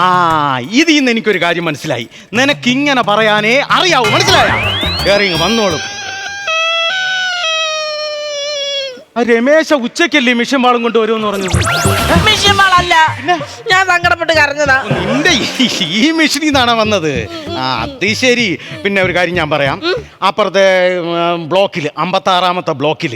[SPEAKER 4] ഇതിൽ നിന്ന് എനിക്കൊരു കാര്യം മനസ്സിലായി. നിനക്ക് ഇങ്ങനെ പറയാനേ അറിയാവൂ, മനസ്സിലായ? കേറി വന്നോളും. രമേശ ഉച്ചക്കല്ലേ മിഷൻ വാളും കൊണ്ട് വരുമെന്ന് പറഞ്ഞത്?
[SPEAKER 5] മിഷൻ വാളല്ല, ഞാൻ സങ്കടപ്പെട്ട് കരഞ്ഞതാ.
[SPEAKER 4] നിന്റെ ഈ മെഷീനിൽ നിന്നാണ് വന്നത്? അത് ശരി. പിന്നെ ഒരു കാര്യം ഞാൻ പറയാം. അപ്പുറത്തെ ബ്ലോക്കിൽ 56-ാമത്തെ ബ്ലോക്കിൽ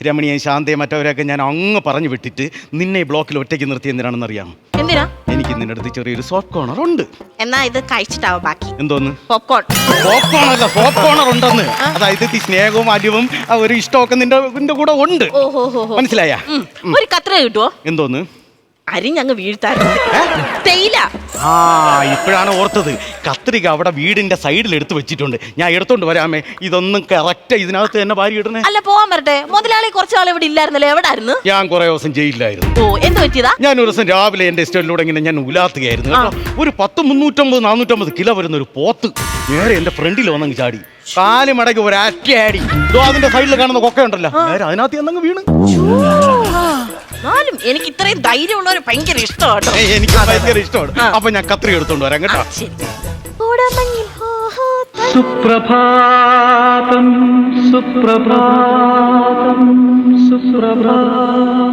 [SPEAKER 4] രമണിയും ശാന്തയും മറ്റവരെയൊക്കെ ഞാൻ അങ്ങ് പറഞ്ഞു വിട്ടിട്ട് നിന്നെ ഈ ബ്ലോക്കിൽ ഒറ്റയ്ക്ക് നിർത്തി എന്തിനാണെന്ന് അറിയാം?
[SPEAKER 5] എന്തിനാ?
[SPEAKER 4] എനിക്ക് നിന്റെ അടുത്ത് ചെറിയൊരു സോഫ്റ്റ് കോർണർ ഉണ്ട്.
[SPEAKER 5] എന്നാ ഇത് കഴിച്ചിട്ടാവും ബാക്കി.
[SPEAKER 4] എന്തോന്ന്?
[SPEAKER 5] പോപ്കോൺ.
[SPEAKER 4] അല്ല, സോഫ്റ്റ് കോർണർ ഉണ്ടെന്ന്. അതായത് സ്നേഹവും അടിവും ഒരു ഇഷ്ടമൊക്കെ നിന്റെ കൂടെ ഉണ്ട്, മനസ്സിലായ?
[SPEAKER 5] ഒരു കത്ര കിട്ടുവോ?
[SPEAKER 4] എന്തോന്ന്?
[SPEAKER 5] അരിഞ്ഞങ്ങ് വീഴ്ത്താറുണ്ട്. തേയില.
[SPEAKER 4] ആ ഇപ്പോഴാണ് ഓർത്തത്. കത്രിക അവിടെ വീടിന്റെ സൈഡിൽ എടുത്തു വെച്ചിട്ടുണ്ട്. ഞാൻ എടുത്തോണ്ട് വരാമേ. ഇതൊന്നും കറക്റ്റ് ഇതിനകത്ത് തന്നെ ഭാര്യ ഇടണേ.
[SPEAKER 5] അല്ല പോവാൻ വരട്ടെ. മുതലാളി കുറച്ച് നാൾ ഇവിടെ ഇല്ലായിരുന്നല്ലോ, എവിടെ ആയിരുന്നു?
[SPEAKER 4] ഞാൻ കുറെ ദിവസം ജയിലിലായിരുന്നു.
[SPEAKER 5] ഓ, എന്ത് പറ്റിയതാ?
[SPEAKER 4] ഞാൻ ഒരു ദിവസം രാവിലെ എന്റെ എസ്റ്റേറ്റിലൂടെ ഇങ്ങനെ ഞാൻ ഉലാത്തുകയായിരുന്നു കേട്ടോ. ഒരു 350-450 കിലോ വരുന്ന ഒരു പോത്ത് നേരെ എന്റെ ഫ്രണ്ടിൽ വന്നങ്ങ് ചാടി. കാല് മടക്കി ഒരു അറ്റയാടി. അതിന്റെ സൈഡിൽ കാണുന്ന കൊക്ക ഉണ്ടല്ലോ, നേരെ അതിനകത്ത് എന്നങ്ങ് വീണ്.
[SPEAKER 5] എന്നാലും എനിക്ക് ഇത്രയും ധൈര്യമുള്ളവർ ഭയങ്കര ഇഷ്ടമാണ്.
[SPEAKER 4] എനിക്ക് ഭയങ്കര ഇഷ്ടമാണ്. അപ്പൊ ഞാൻ കത്രിക എടുത്തോണ്ട് വരാം കേട്ടോ.
[SPEAKER 8] സുപ്രഭാതം സുപ്രഭാതം സുപ്രഭാതം.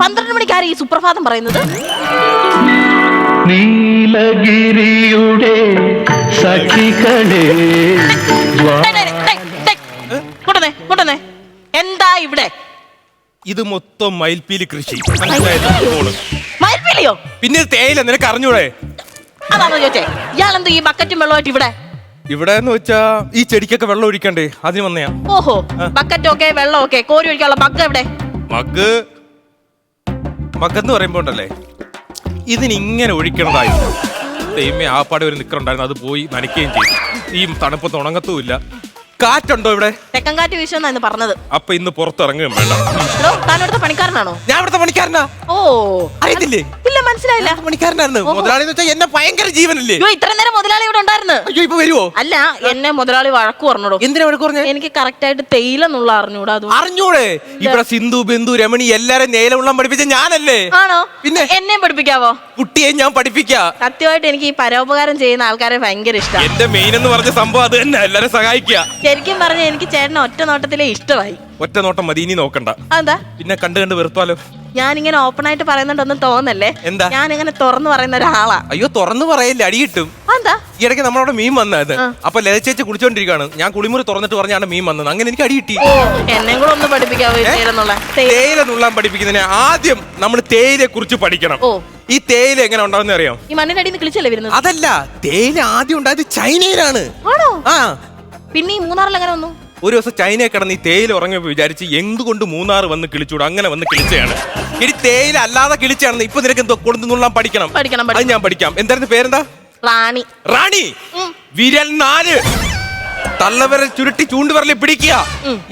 [SPEAKER 5] 12 മണിക്കാരെ ഈ സുപ്രഭാതം പറയുന്നത്?
[SPEAKER 8] നീലഗിരിയുടെ സഖികളെ
[SPEAKER 5] കൊണ്ടുവന്നേ. എന്താ ഇവിടെ?
[SPEAKER 7] ഇത് മൊത്തം മയിൽപ്പീലി കൃഷി. മനസ്സിലായോ?
[SPEAKER 5] മയിൽപ്പീലിയോ?
[SPEAKER 7] പിന്നെ തേയില നിനക്ക് അറിഞ്ഞൂടെ?
[SPEAKER 5] അതാണോ ചോദിച്ചേ? ഇയാളെന്തോ ഈ ബക്കറ്റും വെള്ളമായിട്ട് ഇവിടെ?
[SPEAKER 7] ഇവിടെ എന്ന് വെച്ചാ ഈ ചെടിക്കൊക്കെ വെള്ളം ഒഴിക്കണ്ടേ, അതിന് വന്നയാ.
[SPEAKER 5] ഓഹോ, ബക്കറ്റൊക്കെ വെള്ളമൊക്കെ കോരി ഒഴിക്കാനുള്ള മഗ് എവിടെ?
[SPEAKER 7] മഗ്ഗെന്ന് പറയുമ്പോ ഉണ്ടല്ലേ, ഇതിന് ഇങ്ങനെ ഒഴിക്കണതായിരുന്നു. ദൈവമേ, ആ പാടെ ഒരു നിക്കറുണ്ടായിരുന്നു, അത് പോയി നനയ്ക്കുകയും ചെയ്തു. ഈ തണുപ്പത്ത് ഉണങ്ങത്തുമില്ല. കാറ്റുണ്ടോ ഇവിടെ?
[SPEAKER 5] തെക്കൻ കാറ്റ് വീശുന്നായിരുന്നു പറഞ്ഞത്.
[SPEAKER 7] അപ്പൊ ഇന്ന് പുറത്തിറങ്ങുകയും വേണ്ട.
[SPEAKER 5] താനവിടുത്തെ പണിക്കാരനാണോ?
[SPEAKER 7] ഞാൻ ഇവിടുത്തെ പണിക്കാരനാ.
[SPEAKER 5] ഓ,
[SPEAKER 7] അറിയത്തില്ലേ?
[SPEAKER 5] ഇല്ല, മനസ്സിലായില്ല.
[SPEAKER 7] പണിക്കാരനായിരുന്നു. മുതലാളി എന്ന് വെച്ചാൽ എന്നെ ഭയങ്കര ജീവനല്ലേ.
[SPEAKER 5] അയ്യോ, ഇത്ര നേരം മുതലാളി ഇവിടെ ഉണ്ടായിരുന്നു.
[SPEAKER 7] അയ്യോ, ഇപ്പൊ വരുവോ?
[SPEAKER 5] അല്ല, എന്നെ മുതലാളി വഴക്ക് പറഞ്ഞോടോ.
[SPEAKER 7] എന്തിനാ വഴക്ക് പറഞ്ഞേ?
[SPEAKER 5] എനിക്ക് കറക്റ്റ് ആയിട്ട് തേയില എന്നുള്ള അറിഞ്ഞൂടാ. അത്
[SPEAKER 7] അറിഞ്ഞൂടെ? ഇവിടെ സിന്ധു, ബിന്ദു, രമണി എല്ലാരും നേലമുള്ളം പഠിപ്പിച്ച ഞാനല്ലേ?
[SPEAKER 5] ആണോ?
[SPEAKER 7] പിന്നെ
[SPEAKER 5] എന്നെയും പഠിപ്പിക്കാവോ?
[SPEAKER 7] കുട്ടിയെ ഞാൻ പഠിപ്പിക്കാം.
[SPEAKER 5] സത്യമായിട്ട് എനിക്ക് ഈ പരോപകാരം ചെയ്യുന്ന ആൾക്കാരെ ഭയങ്കര ഇഷ്ടമാണ്.
[SPEAKER 7] എന്റെ മെയിൻ എന്ന് പറഞ്ഞ സംഭവം അത് തന്നെ, എല്ലാരും സഹായിക്കുക.
[SPEAKER 5] ശരിക്കും പറഞ്ഞ എനിക്ക് ചേട്ടനെ ഒറ്റ നോട്ടത്തിലെ ഇഷ്ടമായി.
[SPEAKER 7] ഒറ്റ നോട്ടം മതി, ഇനി നോക്കണ്ട.
[SPEAKER 5] അതെന്താ?
[SPEAKER 7] പിന്നെ കണ്ട് വെറുപ്പാലോ.
[SPEAKER 5] ഞാനിങ്ങനെ ഓപ്പൺ ആയിട്ട് പറയുന്നുണ്ടൊന്നും തോന്നല്ലേ?
[SPEAKER 7] എന്താ?
[SPEAKER 5] ഞാനിങ്ങനെ തുറന്നു പറയുന്ന ഒരാളാ.
[SPEAKER 7] അയ്യോ, തുറന്നു പറയില്ല, അടി കിട്ടും.
[SPEAKER 5] എന്താ?
[SPEAKER 7] ഈ ഇടയ്ക്ക് നമ്മളവിടെ മീൻ വന്നത്. അപ്പൊ ലത ചേച്ചി കുളിച്ചോണ്ടിരിക്കാണ്. ഞാൻ കുളിമുറി തുറന്നിട്ട് പറഞ്ഞാണ് മീൻ വന്നത്. അങ്ങനെ എനിക്ക് അടി കിട്ടി.
[SPEAKER 5] എന്നെയും കൂടെ ഒന്ന് പഠിപ്പിക്കാവോ തേയിലെന്നുള്ള?
[SPEAKER 7] തേയില നുള്ളാൻ പഠിപ്പിക്കുന്നതിന് ആദ്യം നമ്മൾ തേയിലയെ കുറിച്ച് പഠിക്കണം. ഈ തേയില എങ്ങനെ ഉണ്ടാവുന്ന അറിയാം?
[SPEAKER 5] ഈ മണ്ണിന്റെ അടിയിൽ നിന്ന് കിളിച്ചല്ലേ വരുന്നത്?
[SPEAKER 7] അതല്ല, തേയില ആദ്യം ഉണ്ടായത് ചൈനയിലാണ്.
[SPEAKER 5] ആണോ?
[SPEAKER 7] ആ,
[SPEAKER 5] പിന്നെ ഈ മൂന്നാറിൽ എങ്ങനെ വന്നു?
[SPEAKER 7] ഒരു ദിവസം ചൈനയെ കിടന്ന് ഈ തേയില ഉറങ്ങിയപ്പോ വിചാരിച്ച് എന്തുകൊണ്ട് മൂന്നാർ വന്ന് കിളിച്ചൂടും, അങ്ങനെ വന്ന് കിളിച്ചയാണ്. ഇനി തേയില അല്ലാതെ കിളിച്ചാണെന്ന് ഇപ്പൊ നിനക്ക് എന്തോ കൊടുത്തു നുള്ളാൻ പഠിക്കണം. അത് ഞാൻ പഠിക്കാം. എന്തായിരുന്നു പേരെന്താ?
[SPEAKER 5] റാണി.
[SPEAKER 7] റാണി. വിരൽ 4 തള്ളവിരൽ ചുരുട്ടി ചൂണ്ടുവിരലിൽ പിടിക്കുക.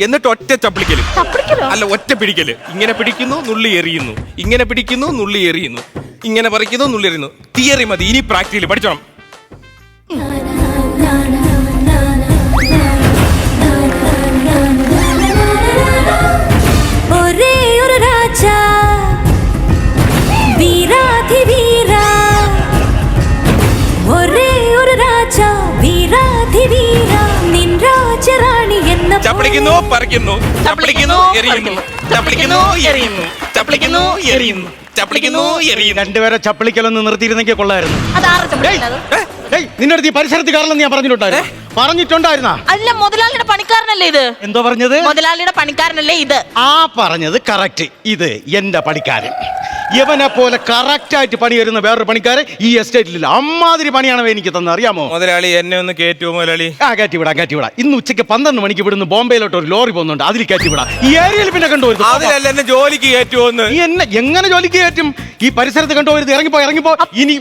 [SPEAKER 7] എന്നിട്ട് ഒറ്റ ചപ്പിളിക്കല്. അല്ല, ഒറ്റ പിടിക്കല്. ഇങ്ങനെ പിടിക്കുന്നു, നുള്ളി എറിയുന്നു. ഇങ്ങനെ പിടിക്കുന്നു, നുള്ളി എറിയുന്നു. ഇങ്ങനെ പറിക്കുന്നു, നുള്ളി എറിയുന്നു. തിയറി മതി, ഇനി പ്രാക്ടിക്കല് പഠിച്ചോണം. ചപ്പിളിക്കുന്നു, പറിക്കുന്നു, ചപ്പിളിക്കുന്നു, എറിയുന്നു, ചപ്പിളിക്കുന്നു, എറിയുന്നു, ചപ്പിളിക്കുന്നു, എറിയുന്നു, ചപ്പിളിക്കുന്നു, എറിയുന്നു.
[SPEAKER 4] രണ്ടുപേരെ ചപ്പിളിക്കലൊന്ന് നിർത്തിയിരുന്നെങ്കിൽ കൊള്ളായിരുന്നു. നിന്റെ അടുത്ത് ഈ പരിസരത്ത് കാരണം ഞാൻ പറഞ്ഞിട്ടുണ്ടായിരുന്ന?
[SPEAKER 5] അല്ല, മുതലാളിയുടെ പണിക്കാരനല്ലേ ഇത്?
[SPEAKER 4] എന്തോ പറഞ്ഞത്?
[SPEAKER 5] മുതലാളിയുടെ പണിക്കാരനല്ലേ ഇത്?
[SPEAKER 4] ആ പറഞ്ഞത് കറക്റ്റ്. ഇത് എന്റെ പണിക്കാരൻ. ഇവനെ പോലെ കറക്റ്റ് ആയിട്ട് പണി വരുന്ന വേറൊരു പണിക്കാരൻ ഈ എസ്റ്റേറ്റിലില്ല. അമ്മാതിരി പണിയാണ് എനിക്ക് തന്നെ, അറിയാമോ?
[SPEAKER 7] മുതലാളി എന്നെ ഒന്ന് കയറ്റുമോ മുതലാളി?
[SPEAKER 4] ആ, കയറ്റിവിടാം. ഇന്ന് ഉച്ചയ്ക്ക് 12 മണിക്ക് ഇവിടുന്ന് ബോംബെയിലോട്ട് ഒരു ലോറി പോകുന്നുണ്ട്, അതിൽ കയറ്റിവിടാം. ഈ ഏരിയയിൽ പിന്നെ കണ്ടുപോയത്
[SPEAKER 7] അതിലല്ല എന്നെ ജോലിക്ക് കയറ്റുമോന്ന്.
[SPEAKER 4] നീ എന്നെ എങ്ങനെ ജോലിക്ക് കയറ്റും? ഈ പരിസരത്ത് കണ്ടുപോയത് ഇറങ്ങിപ്പോ ഇനി.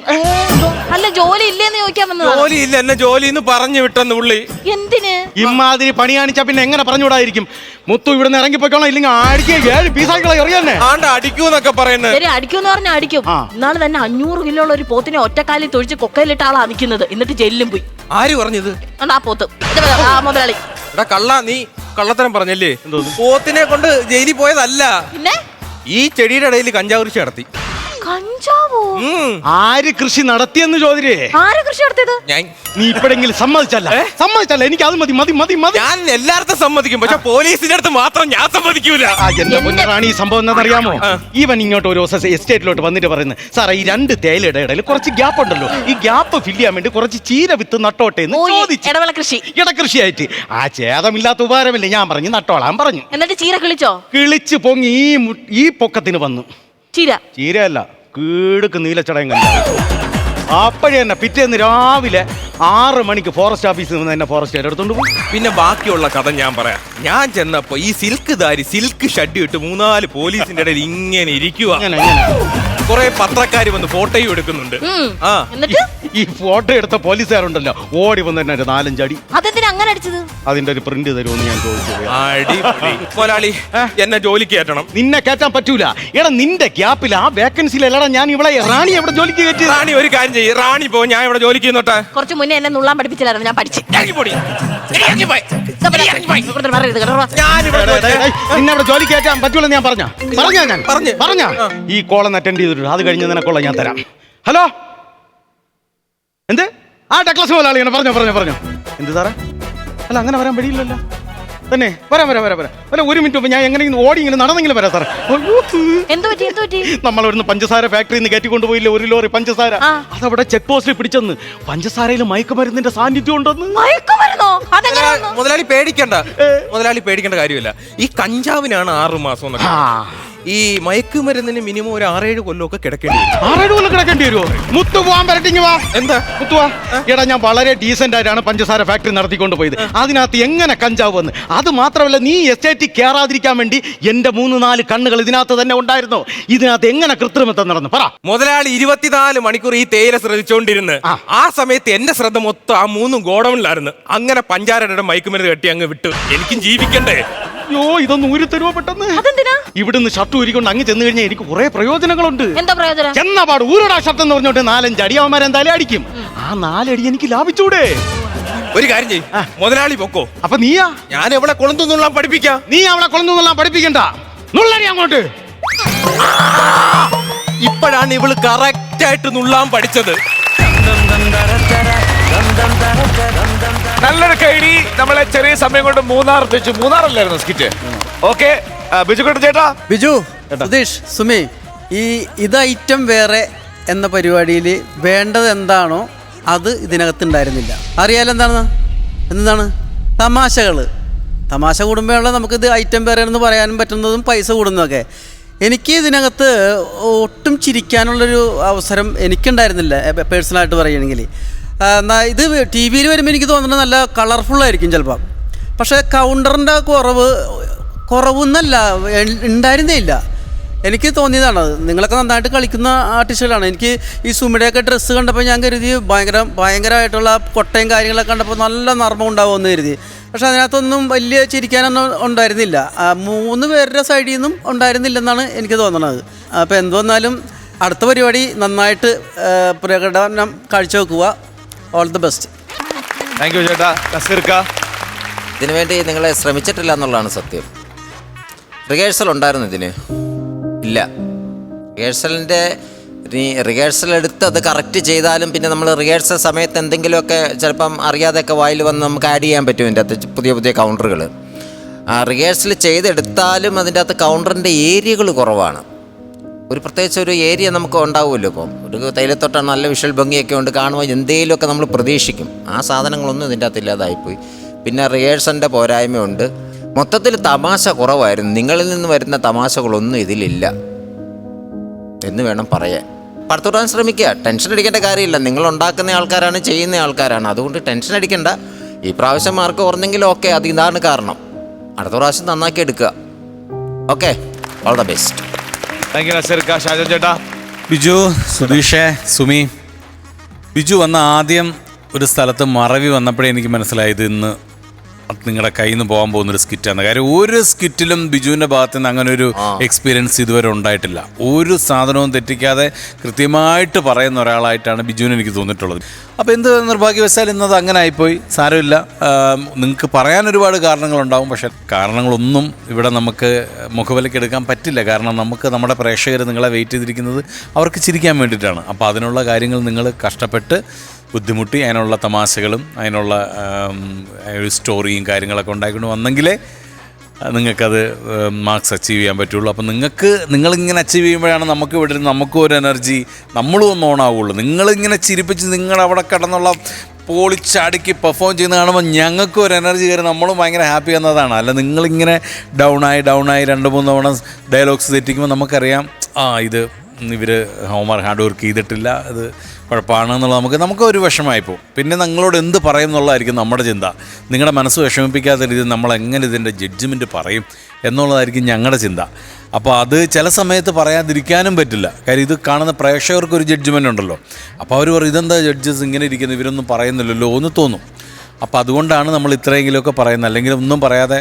[SPEAKER 5] അല്ല, ജോലി ഇല്ലേന്ന് ചോദിക്കാൻ വന്നത്.
[SPEAKER 7] ജോലി ഇല്ല, എന്നെ ജോലി എന്ന് പറഞ്ഞു വിട്ടെന്ന് പുള്ളി.
[SPEAKER 5] എന്തിന്?
[SPEAKER 4] ഇമാതിരി പണി കാണിച്ചാ പിന്നെ എങ്ങനെ പറഞ്ഞുകൂടായിരിക്കും? മുത്തു ഇവിടുന്ന് ഇറങ്ങിപ്പോയിക്കോളാം, ഇല്ലെങ്കിൽ അടിക്കുക 7 പീസാക്കളെ എറിയാന്നെ.
[SPEAKER 7] ആണ്ട് അടിക്കൂന്നൊക്കെ പറയുന്നത്.
[SPEAKER 5] ശരി, അടിക്കൂന്ന് പറഞ്ഞാൽ അടിക്കും. ഇന്നാള് തന്നെ 500 കിലോ ഉള്ള ഒരു പോത്തിനെ ഒറ്റക്കാലിൽ തൊഴിച്ച് കൊക്കയിലിട്ട ആളാ നിൽക്കുന്നത്. എന്നിട്ട് ജയിലിലും പോയി.
[SPEAKER 7] ആര് പറഞ്ഞത്?
[SPEAKER 5] ആ പോത്ത് മുതലാളി.
[SPEAKER 7] എടാ കള്ള, നീ കള്ളത്തരം പറഞ്ഞല്ലേ? പോത്തിനെ കൊണ്ട് ജയിലിൽ പോയതല്ല,
[SPEAKER 5] പിന്നെ
[SPEAKER 7] ഈ ചെടിയുടെ ഇടയിൽ കഞ്ചാവ് കൃഷി നടത്തി.
[SPEAKER 5] കഞ്ചാവോ?
[SPEAKER 4] ആര് കൃഷി നടത്തിയെന്ന് ചോദിച്ചേ.
[SPEAKER 5] ആര് കൃഷി നടത്തിയത്?
[SPEAKER 4] നീ ഇപ്പോഴെങ്കിലും സമ്മതിച്ചല്ല? എനിക്ക് അത് മതി.
[SPEAKER 7] ഞാൻ എല്ലായിടത്തും സമ്മതിക്കും, പക്ഷെ പോലീസിന്റെ അടുത്ത് മാത്രം ഞാൻ സമ്മതിക്കൂല.
[SPEAKER 4] എന്റെ പൊന്നറാണി, ഈ സംഭവം എന്താണെന്നറിയാമോ? ഇവൻ ഇങ്ങോട്ട് ഒരു ദിവസം എസ്റ്റേറ്റിലോട്ട് വന്നിട്ട് പറയുന്നത്, സാറേ ഈ 2 തേയിലയുടെ ഇടയിൽ കുറച്ച് ഗ്യാപ്പ് ഉണ്ടല്ലോ, ഈ ഗ്യാപ്പ് ഫില്ല് ചെയ്യാൻ വേണ്ടി കുറച്ച് ചീര വിത്ത് നട്ടോട്ടെ എന്ന് ചോദിച്ചു. ഇടകൃഷിയായിട്ട്. ആ ചേതമില്ലാത്ത ഉപകാരമില്ലേ? ഞാൻ പറഞ്ഞു നട്ടോളാൻ പറഞ്ഞു.
[SPEAKER 5] എന്നിട്ട് ചീര കിളിച്ചോ?
[SPEAKER 4] കിളിച്ച് പൊങ്ങി ഈ പൊക്കത്തിന് വന്നു. ചീരയല്ല, കീടുക്ക് നീലച്ചടയം കണ്ട. അപ്പോഴേ തന്നെ പിറ്റേന്ന് രാവിലെ 6 മണിക്ക് ഫോറസ്റ്റ് ഓഫീസിൽ നിന്ന് എന്നെ ഫോറസ്റ്റ് എടുത്തോണ്ട് പോയി.
[SPEAKER 7] പിന്നെ ബാക്കിയുള്ള കഥ ഞാൻ പറയാം. ഞാൻ ചെന്നപ്പോ ഈ സിൽക്ക് ഷഡ് ഇട്ട് 3-4 പോലീസിന്റെ ഇടയിൽ ഇങ്ങനെ ഇരിക്കുക. കുറെ പത്രക്കാര് വന്ന് ഫോട്ടോയും എടുക്കുന്നുണ്ട്. ആ
[SPEAKER 5] എന്നിട്ട്
[SPEAKER 4] ഈ ഫോട്ടോ എടുത്ത പോലീസുകാരുണ്ടല്ലോ ഓടി വന്ന് തന്നെ ഒരു 4-5 അടി.
[SPEAKER 5] അതെന്തിനാ അങ്ങനെ അടിച്ചത്?
[SPEAKER 4] അതിന്റെ ഒരു പ്രിന്റ് തരുമെന്ന് ഞാൻ ചോദിച്ചത്.
[SPEAKER 7] അടിപൊളി. മുതലാളി എന്നെ ജോലിക്ക് കയറ്റണം.
[SPEAKER 4] നിന്നെ കയറ്റാൻ പറ്റൂല. എടാ നിന്റെ ഗ്യാപ്പിൽ ആ വേക്കൻസിയിലല്ലടാ ഞാൻ ഇവിടെ റാണി എവിടെ ജോലിക്ക് കയറ്റി.
[SPEAKER 7] റാണി ഒരു കാര്യം ചെയ്യ്, റാണി പോ, ഞാൻ ഇവിടെ ജോലിക്ക് ചെയ്യുന്നോട്ടെ.
[SPEAKER 5] കുറച്ച് മുന്നേ എന്നെ നുള്ളാൻ പഠിപ്പിച്ചില്ലായിരുന്നു, ഞാൻ പഠിച്ചു.
[SPEAKER 4] നിന്നെ ഇവിടെ ജോലിക്ക് കയറ്റാൻ പറ്റൂല ഞാൻ പറഞ്ഞ ഈ കോളൊന്ന് അറ്റൻഡ് ചെയ്തിട്ടുണ്ട്. അത് കഴിഞ്ഞ് നിനക്കുള്ള ഞാൻ തരാം. ഹലോ, എന്ത്? ആ ഡക്ലസ് മുതലാളിയാണ്. പറഞ്ഞോ. എന്ത് സാറേ? അല്ല അങ്ങനെ വരാൻ വഴിയില്ലല്ലോ. തന്നെ വരാം. അല്ല 1 മിനിറ്റ് മുമ്പ് ഞാൻ എങ്ങനെയെങ്കിലും ഓടി ഇങ്ങനെ നടന്നെങ്കിലും വരാം സാറേ.
[SPEAKER 5] എന്ത് പറ്റി?
[SPEAKER 4] നമ്മളൊന്ന് പഞ്ചസാര ഫാക്ടറിയിൽ നിന്ന് കയറ്റിക്കൊണ്ടുപോയില്ലേ 1 ലോറി പഞ്ചസാര. അതവിടെ ചെക്ക് പോസ്റ്റിൽ പിടിച്ചെന്ന് പഞ്ചസാരയിൽ മയക്കുമരുന്നിന്റെ സാന്നിധ്യം ഉണ്ടെന്ന്.
[SPEAKER 7] മുതലാളി പേടിക്കേണ്ട കാര്യമില്ല. ഈ കഞ്ചാവിനാണ് 6 മാസം എന്നൊക്കെ. ഈ മയക്കുമരുന്നിന് മിനിമം ഒരു 6-7 കൊല്ലമൊക്കെ കിടക്കേണ്ടി വരും.
[SPEAKER 4] 6-7 കൊല്ലം കിടക്കേണ്ടി വരുമോ? മുത്തു പോകാൻ പരട്ടിങ് വാ.
[SPEAKER 7] എന്താ
[SPEAKER 4] മുത്തുവാ? എടാ ഞാൻ വളരെ ഡീസന്റ് ആയിട്ടാണ് പഞ്ചസാര ഫാക്ടറി നടത്തിക്കൊണ്ട് പോയത്. അതിനകത്ത് എങ്ങനെ കഞ്ചാവ് വന്ന്? അത് മാത്രമല്ല, നീ എസ്റ്റേറ്റിൽ കയറാതിരിക്കാൻ വേണ്ടി എന്റെ 3-4 കണ്ണുകൾ ഇതിനകത്ത് തന്നെ ഉണ്ടായിരുന്നു. ഇതിനകത്ത് എങ്ങനെ കൃത്രിമത്വം നടന്നു പറ.
[SPEAKER 7] മുതലാളി 24 മണിക്കൂർ ഈ തേയില ശ്രദ്ധിച്ചോണ്ടിരുന്ന് ആ സമയത്ത് എന്റെ ശ്രദ്ധ മൊത്തം ആ 3 ഗോഡൌണിലായിരുന്നു. അങ്ങനെ പഞ്ചാരയുടെ മയക്കുമരുന്ന് കെട്ടി അങ്ങ് വിട്ടു. എനിക്കും ജീവിക്കണ്ടേ?
[SPEAKER 4] അയ്യോ, ഇതൊന്നും ഊരി തരുമോ പെട്ടെന്ന്? ഇവിടുന്ന് ഷർട്ട് ഊരിക്കൊണ്ട് അങ്ങ് ചെന്ന് കഴിഞ്ഞാൽ എനിക്ക് കുറെ പ്രയോജനങ്ങളുണ്ട്.
[SPEAKER 5] എന്താ പ്രയോജനം?
[SPEAKER 4] ചെന്ന പാട് ഊരടാ ഷർട്ട് എന്ന് പറഞ്ഞോട്ട് 4-5 അടി അവന്മാരെന്തായാലും അടിക്കും. ആ 4 അടി എനിക്ക് ലാഭിച്ചൂടെ?
[SPEAKER 7] ഒരു കാര്യം ചെയ്യും, മുതലാളി പൊക്കോ.
[SPEAKER 4] അപ്പൊ നീയാ?
[SPEAKER 7] ഞാൻ എവിടെ കൊളന്തുന്നുള്ള പഠിപ്പിക്കാം.
[SPEAKER 4] നീ അവളെ കൊളന്തുന്നുള്ള പഠിപ്പിക്കണ്ട. നുള്ളടി അങ്ങോട്ട്.
[SPEAKER 7] ഇപ്പോഴാണ് ഇവള് കറക്റ്റ് ആയിട്ട് നുള്ളാൻ പഠിച്ചത്.
[SPEAKER 1] നല്ലൊരു കൈഡി. നമ്മളെ ചെറിയ സമയം കൊണ്ട് മൂന്നാറല്ലായിരുന്നു സ്കിറ്റ്. ഓക്കെ, ബിജു ചേട്ടാ.
[SPEAKER 2] ബിജു, സുധീഷ്, സുമി, ഇത് ഐറ്റം വേറെ എന്ന പരിപാടിയിൽ വേണ്ടത് എന്താണോ അത് ഇതിനകത്ത് ഉണ്ടായിരുന്നില്ല. അറിയാലോ എന്താണ് തമാശ കൂടുമ്പോഴുള്ള നമുക്കിത് ഐറ്റം വേറെ എന്ന് പറയാനും പറ്റുന്നതും പൈസ കൂടുന്നതൊക്കെ. എനിക്ക് ഇതിനകത്ത് ഒട്ടും ചിരിക്കാനുള്ളൊരു അവസരം എനിക്കുണ്ടായിരുന്നില്ല പേഴ്സണലായിട്ട് പറയുകയാണെങ്കിൽ. ഇത് ടി വിയിൽ വരുമ്പോൾ എനിക്ക് തോന്നുന്നത് നല്ല കളർഫുള്ളായിരിക്കും ചിലപ്പം. പക്ഷേ കൗണ്ടറിൻ്റെ കുറവൊന്നല്ല, ഉണ്ടായിരുന്നേ ഇല്ല. എനിക്ക് തോന്നിയതാണത്. നിങ്ങളൊക്കെ നന്നായിട്ട് കളിക്കുന്ന ആർട്ടിസ്റ്റുകളാണ്. എനിക്ക് ഈ സുമിയുടെയൊക്കെ ഡ്രസ്സ് കണ്ടപ്പോൾ ഞാൻ കരുതി ഭയങ്കരമായിട്ടുള്ള കൊട്ടയും കാര്യങ്ങളൊക്കെ കണ്ടപ്പോൾ നല്ല നർമ്മം ഉണ്ടാവുമെന്ന് കരുതി. പക്ഷെ അതിനകത്തൊന്നും വലിയ ചിരിക്കാനൊന്നും ഉണ്ടായിരുന്നില്ല. 3 പേരുടെ സൈഡിൽ നിന്നും ഉണ്ടായിരുന്നില്ലെന്നാണ് എനിക്ക് തോന്നുന്നത്. അപ്പോൾ എന്ത് വന്നാലും അടുത്ത പരിപാടി നന്നായിട്ട് പ്രകടനം കാഴ്ചവെക്കുക. All the best.
[SPEAKER 1] Thank you ചേട്ടാ.
[SPEAKER 3] ഇതിനുവേണ്ടി നിങ്ങൾ ശ്രമിച്ചിട്ടില്ല എന്നുള്ളതാണ് സത്യം. റിഹേഴ്സൽ ഉണ്ടായിരുന്നു ഇതിന്? ഇല്ല. റിഹേഴ്സൽ എടുത്ത് അത് കറക്റ്റ് ചെയ്താലും പിന്നെ നമ്മൾ റിഹേഴ്സൽ സമയത്ത് എന്തെങ്കിലുമൊക്കെ ചിലപ്പം അറിയാതെയൊക്കെ വായിൽ വന്ന് നമുക്ക് ആഡ് ചെയ്യാൻ പറ്റും ഇതിൻ്റെ അകത്ത് പുതിയ കൗണ്ടറുകൾ. റിഹേഴ്സൽ ചെയ്തെടുത്താലും അതിൻ്റെ അകത്ത് കൗണ്ടറിൻ്റെ ഏരിയകൾ കുറവാണ്. പ്രത്യേകിച്ച് ഒരു ഏരിയ നമുക്ക് ഉണ്ടാവുമല്ലോ. ഇപ്പം ഒരു തൈലത്തോട്ടാണ് നല്ല വിഷ്വൽ ഭംഗിയൊക്കെ ഉണ്ട്, കാണുമ്പോൾ എന്തെങ്കിലുമൊക്കെ നമ്മൾ പ്രതീക്ഷിക്കും. ആ സാധനങ്ങളൊന്നും ഇതിൻ്റെ അകത്ത് ഇല്ലാതായിപ്പോയി. പിന്നെ റിഹേഴ്സലിൻ്റെ പോരായ്മയുണ്ട്. മൊത്തത്തിൽ തമാശ കുറവായിരുന്നു. നിങ്ങളിൽ നിന്ന് വരുന്ന തമാശകളൊന്നും ഇതിലില്ല എന്ന് വേണം പറയാൻ. പടുത്തുവിടാൻ ശ്രമിക്കുക. ടെൻഷൻ അടിക്കേണ്ട കാര്യമില്ല. നിങ്ങൾ ഉണ്ടാക്കുന്ന ആൾക്കാരാണ്, ചെയ്യുന്ന ആൾക്കാരാണ്. അതുകൊണ്ട് ടെൻഷൻ അടിക്കേണ്ട. ഈ പ്രാവശ്യം മാർക്ക് കുറഞ്ഞെങ്കിലും ഓക്കെ, അത് ഇതാണ് കാരണം. അടുത്ത പ്രാവശ്യം നന്നാക്കി എടുക്കുക. Okay, all the best.
[SPEAKER 1] Thank you നസീർക്ക. ഷാജൻ ചേട്ടാ.
[SPEAKER 6] ബിജു, സുധീഷേ, സുമി, ബിജു വന്ന ആദ്യം ഒരു സ്ഥലത്ത് മറവി വന്നപ്പോഴേ എനിക്ക് മനസ്സിലായത് ഇന്ന് നിങ്ങളുടെ കയ്യിൽ നിന്ന് പോകാൻ പോകുന്നൊരു സ്കിറ്റാണ്. കാര്യം ഒരു സ്കിറ്റിലും ബിജുവിൻ്റെ ഭാഗത്ത് നിന്ന് അങ്ങനെ ഒരു എക്സ്പീരിയൻസ് ഇതുവരെ ഉണ്ടായിട്ടില്ല. ഒരു സാധനവും തെറ്റിക്കാതെ കൃത്യമായിട്ട് പറയുന്ന ഒരാളായിട്ടാണ് ബിജുവിന് എനിക്ക് തോന്നിയിട്ടുള്ളത്. അപ്പോൾ എന്ത് നിർഭാഗ്യവശാൽ ഇന്നത് അങ്ങനെ ആയിപ്പോയി. സാരമില്ല. നിങ്ങൾക്ക് പറയാൻ ഒരുപാട് കാരണങ്ങളുണ്ടാവും. പക്ഷേ കാരണങ്ങളൊന്നും ഇവിടെ നമുക്ക് മുഖവിലയ്ക്ക് എടുക്കാൻ പറ്റില്ല. കാരണം നമുക്ക് നമ്മുടെ പ്രേക്ഷകർ നിങ്ങളെ വെയിറ്റ് ചെയ്തിരിക്കുന്നത് അവർക്ക് ചിരിക്കാൻ വേണ്ടിയിട്ടാണ്. അപ്പോൾ അതിനുള്ള കാര്യങ്ങൾ നിങ്ങൾ കഷ്ടപ്പെട്ട് ബുദ്ധിമുട്ടി അതിനുള്ള തമാശകളും അതിനുള്ള ഒരു സ്റ്റോറിയും കാര്യങ്ങളൊക്കെ ഉണ്ടായിക്കൊണ്ട് വന്നെങ്കിലേ നിങ്ങൾക്കത് മാർക്സ് അച്ചീവ് ചെയ്യാൻ പറ്റുള്ളൂ. അപ്പം നിങ്ങളിങ്ങനെ അച്ചീവ് ചെയ്യുമ്പോഴാണ് നമുക്ക് ഇവിടെ നമുക്കും ഒരു എനർജി, നമ്മളും ഒന്ന് ഓണാവുള്ളൂ. നിങ്ങളിങ്ങനെ ചിരിപ്പിച്ച് നിങ്ങളവിടെ കിടന്നുള്ള പൊളിച്ചടുക്കി പെർഫോം ചെയ്യുന്ന കാണുമ്പോൾ ഞങ്ങൾക്കും ഒരു എനർജി കയറി നമ്മളും ഭയങ്കര ഹാപ്പി എന്നതാണ്. അല്ല നിങ്ങളിങ്ങനെ ഡൗണായി 2-3 തവണ ഡയലോഗ്സ് തെറ്റിക്കുമ്പോൾ നമുക്കറിയാം ഇത് ഇവർ ഹാർഡ് വർക്ക് ചെയ്തിട്ടില്ല, അത് കുഴപ്പമാണെന്നുള്ളത് നമുക്ക് ഒരു വിഷമമായി പോകും. പിന്നെ നിങ്ങളോട് എന്ത് പറയും എന്നുള്ളതായിരിക്കും നമ്മുടെ ചിന്ത. നിങ്ങളുടെ മനസ്സ് വിഷമിപ്പിക്കാത്ത രീതിയിൽ നമ്മൾ എങ്ങനെ ഇതിൻ്റെ ജഡ്ജ്മെൻറ്റ് പറയും എന്നുള്ളതായിരിക്കും ഞങ്ങളുടെ ചിന്ത. അപ്പോൾ അത് ചില സമയത്ത് പറയാതിരിക്കാനും പറ്റില്ല. കാര്യം ഇത് കാണുന്ന പ്രേക്ഷകർക്കൊരു ജഡ്ജ്മെൻ്റ് ഉണ്ടല്ലോ. അപ്പോൾ അവർ പറയും ഇതെന്താ ജഡ്ജസ് ഇങ്ങനെ ഇരിക്കുന്നു, ഇവരൊന്നും പറയുന്നില്ലല്ലോ എന്ന് തോന്നും. അപ്പോൾ അതുകൊണ്ടാണ് നമ്മൾ ഇത്രയെങ്കിലുമൊക്കെ പറയുന്നത്. അല്ലെങ്കിൽ ഒന്നും പറയാതെ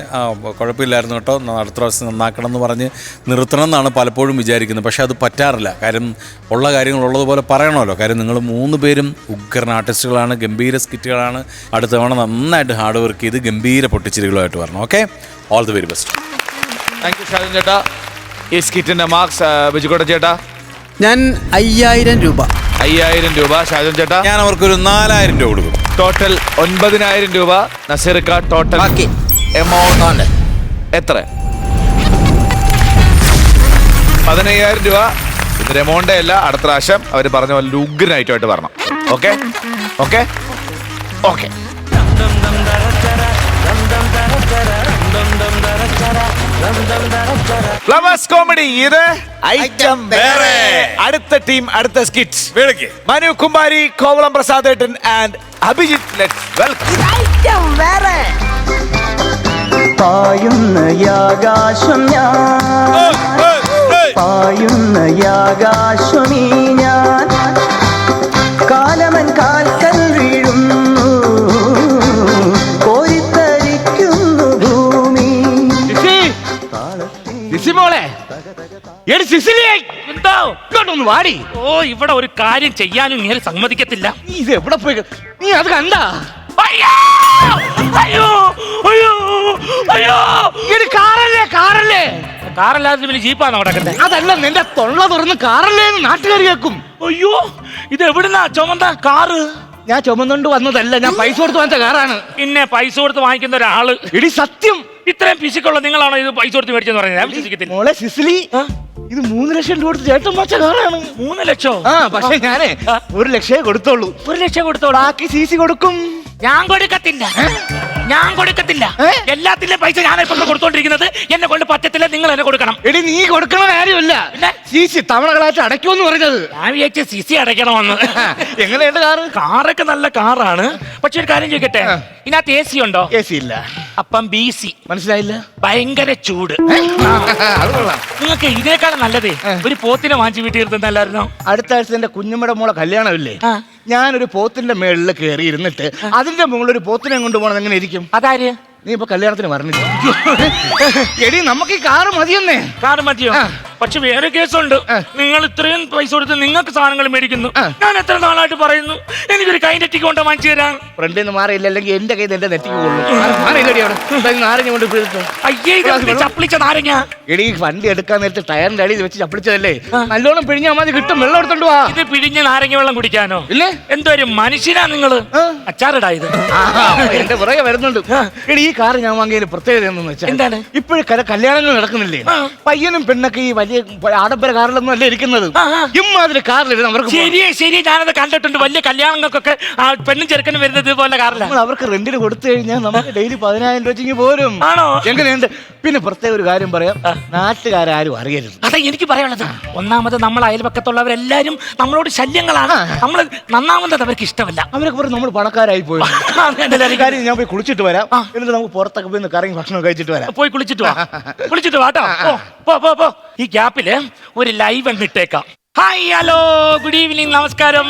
[SPEAKER 6] കുഴപ്പമില്ലായിരുന്നു കേട്ടോ, അടുത്ത പ്രാവശ്യം നന്നാക്കണം എന്ന് പറഞ്ഞ് നിർത്തണം എന്നാണ് പലപ്പോഴും വിചാരിക്കുന്നത്. പക്ഷേ അത് പറ്റാറില്ല. കാര്യം ഉള്ള കാര്യങ്ങൾ ഉള്ളതുപോലെ പറയണമല്ലോ. കാര്യം നിങ്ങൾ 3 പേരും ഉഗ്രൻ ആർട്ടിസ്റ്റുകളാണ്, ഗംഭീര സ്കിറ്റുകളാണ്. അടുത്ത തവണ നന്നായിട്ട് ഹാർഡ് വർക്ക് ചെയ്ത് ഗംഭീര പൊട്ടിച്ചിരികളുമായിട്ട് വരണം. Okay, all the very best.
[SPEAKER 1] Thank U Shajan ചേട്ടാ. ഈ സ്കിറ്റിന്റെ മാർക്സ് ബിജുക്കോട്ട ചേട്ടാ?
[SPEAKER 2] ഞാൻ 5000 രൂപ.
[SPEAKER 1] 5000 രൂപ. ഷാജൻ ചേട്ടാ?
[SPEAKER 6] ഞാൻ അവർക്കൊരു 4000 രൂപ കൊടുക്കും.
[SPEAKER 1] ടോട്ടൽ 9000 രൂപ. നസീർക്ക ടോട്ടൽ എമൗണ്ട് എത്ര? 15000 രൂപ. ഇതൊരു എമൗണ്ടേ അല്ല, അടുത്ത പ്രാവശ്യം അവർ പറഞ്ഞ പോലെ ഉഗ്രനായിട്ടുമായിട്ട് വരണം. Okay okay okay. Flowers comedy, ഇത് ഐറ്റം വേറെ. അടുത്ത ടീം, അടുത്ത സ്കിറ്റ് മനു കുമാരി, കോവളം പ്രസാദേട്ടൻ ആൻഡ് അഭിജിത്ത്. Let's welcome.
[SPEAKER 8] പായുന്ന ആകാശം ഞാൻ, പായുന്ന ആകാശമീ ഞാൻ, കാലമൻ കാൽക്കൽ വീഴുന്നു, കോരിത്തരിക്കുന്നു ഭൂമി.
[SPEAKER 9] ഇങ്ങോട്ടൊന്ന് വാടി. ഓ, ഇവിടെ ഒരു കാര്യം ചെയ്യാനും നീ സമ്മതിക്കത്തില്ല. ഇത് എവിടെ പോയി? നീ അത് കണ്ട? അയ്യോ അയ്യോ അയ്യോ അയ്യോ, കാറല്ലേ കാറല്ലാതെ പിന്നെ ജീപ്പാണോ കിടക്കുന്നത്? അതല്ല, നിന്റെ തൊള്ള തുറന്ന് കാറല്ലേ നാട്ടുകാർ കേൾക്കും. അയ്യോ, ഇത് എവിടുന്നാ ചുമന്ന കാറ്? ഞാൻ ചുമന്നുകൊണ്ട് വന്നതല്ല, ഞാൻ പൈസ കൊടുത്ത് വാങ്ങിച്ച കാറാണ്. പിന്നെ പൈസ കൊടുത്ത് വാങ്ങിക്കുന്ന ഒരാള്. ഇടി സത്യം, ഇത്രയും പിശുക്കുള്ള നിങ്ങളാണോ ഇത് പൈസ കൊടുത്ത് മേടിച്ചെന്ന് പറയുന്നത്? മോളെ സിസിലി, ഇത് 3 ലക്ഷം രൂപ കൊടുത്ത് ചേട്ടൻ വെച്ച കാറാണ്. 3 ലക്ഷം? ആ, പക്ഷെ ഞാനേ 1 ലക്ഷമേ കൊടുത്തോളൂ. 1 ലക്ഷം കൊടുത്തോളൂ, ബാക്കി സിസി കൊടുക്കും. ഞാൻ കൊടുക്കത്തില്ല, ഞാൻ കൊടുക്കത്തില്ല. എല്ലാത്തിന്റെയും പൈസ ഞാൻ ഇപ്പൊ കൊടുത്തോണ്ടിരിക്കുന്നത്. എന്നെ കൊണ്ട് പറ്റത്തില്ല, നിങ്ങൾ എന്നെ കൊടുക്കണം. എടി, നീ കൊടുക്കണ കാര്യമില്ല, സിസി തവണകളായിട്ട് അടയ്ക്കുമെന്ന് പറഞ്ഞത്. ഞാൻ വിചാരിച്ച സിസി അടയ്ക്കണമെന്ന്. എങ്ങനെയുണ്ട് കാറ്? കാറൊക്കെ നല്ല കാറാണ്. പക്ഷെ ഒരു കാര്യം ചോദിക്കട്ടെ, ഇതിനകത്ത് AC ഉണ്ടോ? AC ഇല്ല. അപ്പം BC മനസ്സിലായില്ല? ഭയങ്കര ചൂട്. നിങ്ങൾക്ക് ഇതിനേക്കാളും നല്ലതേ ഒരു പോത്തിനെ വാങ്ങിച്ച് വീട്ടിൽ ഇരുന്നല്ലായിരുന്നോ? അടുത്ത ആഴ്ച എന്റെ കുഞ്ഞമ്മയുടെ മോളെ കല്യാണമില്ലേ, ഞാനൊരു പോത്തിന്റെ മേളിൽ കയറി ഇരുന്നിട്ട് അതിന്റെ മുകളിൽ ഒരു പോത്തിനെ കൊണ്ടുപോകണം. എങ്ങനെ ഇരിക്കും? അതാര്? നീ ഇപ്പൊ കല്യാണത്തിന് പറഞ്ഞില്ല. എടി, നമുക്ക് ഈ കാറ് മതിയെന്നേ. കാറ് മതിയോ? പക്ഷെ വേറെ കേസുണ്ട്. നിങ്ങൾ ഇത്രയും പൈസ കൊടുത്ത് നിങ്ങൾക്ക് സാധനങ്ങൾ മേടിക്കുന്നു. ഞാൻ എത്ര നാളായിട്ട് പറയുന്നു എനിക്കൊരു കൈ നെറ്റിക്ക് കൊണ്ട് വാങ്ങിച്ചു തരാൻ. ഫ്രണ്ടിൽ നിന്ന് മാറിയില്ല, അല്ലെങ്കിൽ എന്റെ കൈ എന്റെ നെറ്റിക്ക് കൊള്ളു. നാരങ്ങ കൊണ്ട് അയ്യേ, ചപ്പിളിച്ച നാരങ്ങ. എടി, വണ്ടി എടുക്കാൻ നേരത്തെ ടയറിന്റെ അടിയിൽ വെച്ച് ചപ്പിളിച്ചതല്ലേ, നല്ലോണം പിഴിഞ്ഞാൽ മതി, കിട്ടും. വെള്ളം എടുത്തോണ്ട് വാ. ഇത് പിഴിഞ്ഞ നാരങ്ങ വെള്ളം കുടിക്കാനോ? ഇല്ലേ, എന്തോ ഒരു മനുഷ്യനാ നിങ്ങള്. അച്ചാറിടായത് എന്റെ പുറകെ വരുന്നുണ്ട്. എടി, ഈ കാറ് ഞാൻ വാങ്ങിയതിന് പ്രത്യേകത എന്തെന്ന് വെച്ചാൽ എന്താണ്? ഇപ്പോഴും കല്യാണങ്ങൾ നടക്കുന്നില്ലേ, പയ്യനും പെണ്ണൊക്കെ ഈ വലിയ ആഡംബര കാറിലൊന്നും അല്ലേ ഇരിക്കുന്നത്. ഇമ്മാതിരി കാറിലിരുന്ന് അവർക്ക് ശരി, ഞാനത് കണ്ടിട്ടുണ്ട്. വലിയ കല്യാണങ്ങൾക്കൊക്കെ പെണ്ണും ചെറുക്കനും വരുന്നത് ഇതുപോലെ കാറിലാണ്. അവർക്ക് റെന്റിന് കൊടുത്തു കഴിഞ്ഞാൽ നമുക്ക് ഡെയിലി 10,000 രൂപ പോരും. ആണോ? എങ്ങനെയുണ്ട്? പിന്നെ പ്രത്യേക ഒരു കാര്യം പറയാം, നാട്ടുകാരും അറിയരുത്. അതെ, എനിക്ക് പറയാനുള്ളത്, ഒന്നാമത് നമ്മൾ അയൽപക്കത്തുള്ളവരെല്ലാരും നമ്മളോട് ശല്യങ്ങളാണ്. നമ്മൾ നന്നാവുന്നത് അവർക്ക് ഇഷ്ടമല്ല. അവരൊക്കെ പറഞ്ഞ് നമ്മൾ പണക്കാരായി പോയി. കാര്യം, ഞാൻ പോയി കുളിച്ചിട്ട് വരാം, എന്നിട്ട് നമുക്ക് പുറത്തൊക്കെ പോയി കറങ്ങി ഭക്ഷണം കഴിച്ചിട്ട് വരാം. പോയി കുളിച്ചിട്ട് വാട്ടോ. പോ. ഈ ഗ്യാപ്പില് ഒരു ലൈവ് ഇട്ടേക്കാം. ഹായ്, ഹലോ, ഗുഡ് ഈവനിങ്, നമസ്കാരം.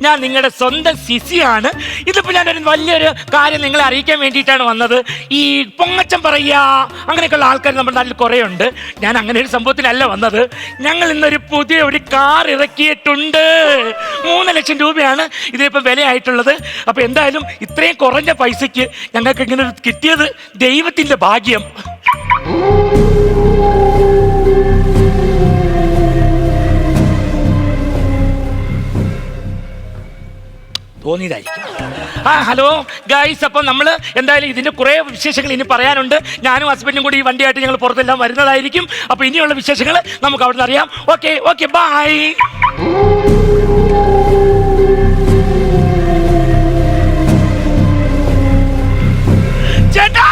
[SPEAKER 9] ഞാൻ നിങ്ങളുടെ സ്വന്തം സിസിയാണ്. ഇതിപ്പോൾ ഞാനൊരു വലിയൊരു കാര്യം നിങ്ങളെ അറിയിക്കാൻ വേണ്ടിയിട്ടാണ് വന്നത്. ഈ പൊങ്ങച്ചം പറയുക അങ്ങനെയൊക്കെയുള്ള ആൾക്കാർ നമ്മുടെ നാട്ടിൽ കുറേ ഉണ്ട്. ഞാൻ അങ്ങനെ ഒരു സംഭവത്തിലല്ല വന്നത്. ഞങ്ങൾ ഇന്നൊരു പുതിയ ഒരു കാർ ഇറക്കിയിട്ടുണ്ട്. 3 ലക്ഷം രൂപയാണ് ഇതിപ്പോൾ വിലയായിട്ടുള്ളത്. അപ്പോൾ എന്തായാലും ഇത്രയും കുറഞ്ഞ പൈസയ്ക്ക് ഞങ്ങൾക്ക് ഇങ്ങനെ കിട്ടിയത് ദൈവത്തിൻ്റെ ഭാഗ്യം. തോന്നിയതായിരിക്കും. ഹലോ ഗൈസ്, അപ്പം നമ്മൾ എന്തായാലും ഇതിൻ്റെ കുറേ വിശേഷങ്ങൾ ഇനി പറയാനുണ്ട്. ഞാനും ഹസ്ബൻഡും കൂടി ഈ വണ്ടിയായിട്ട് ഞങ്ങൾ പുറത്തെല്ലാം വരുന്നതായിരിക്കും. അപ്പോൾ ഇനിയുള്ള വിശേഷങ്ങൾ നമുക്ക് അവിടെ നിന്ന് അറിയാം. Okay, bye. ചേട്ടാ,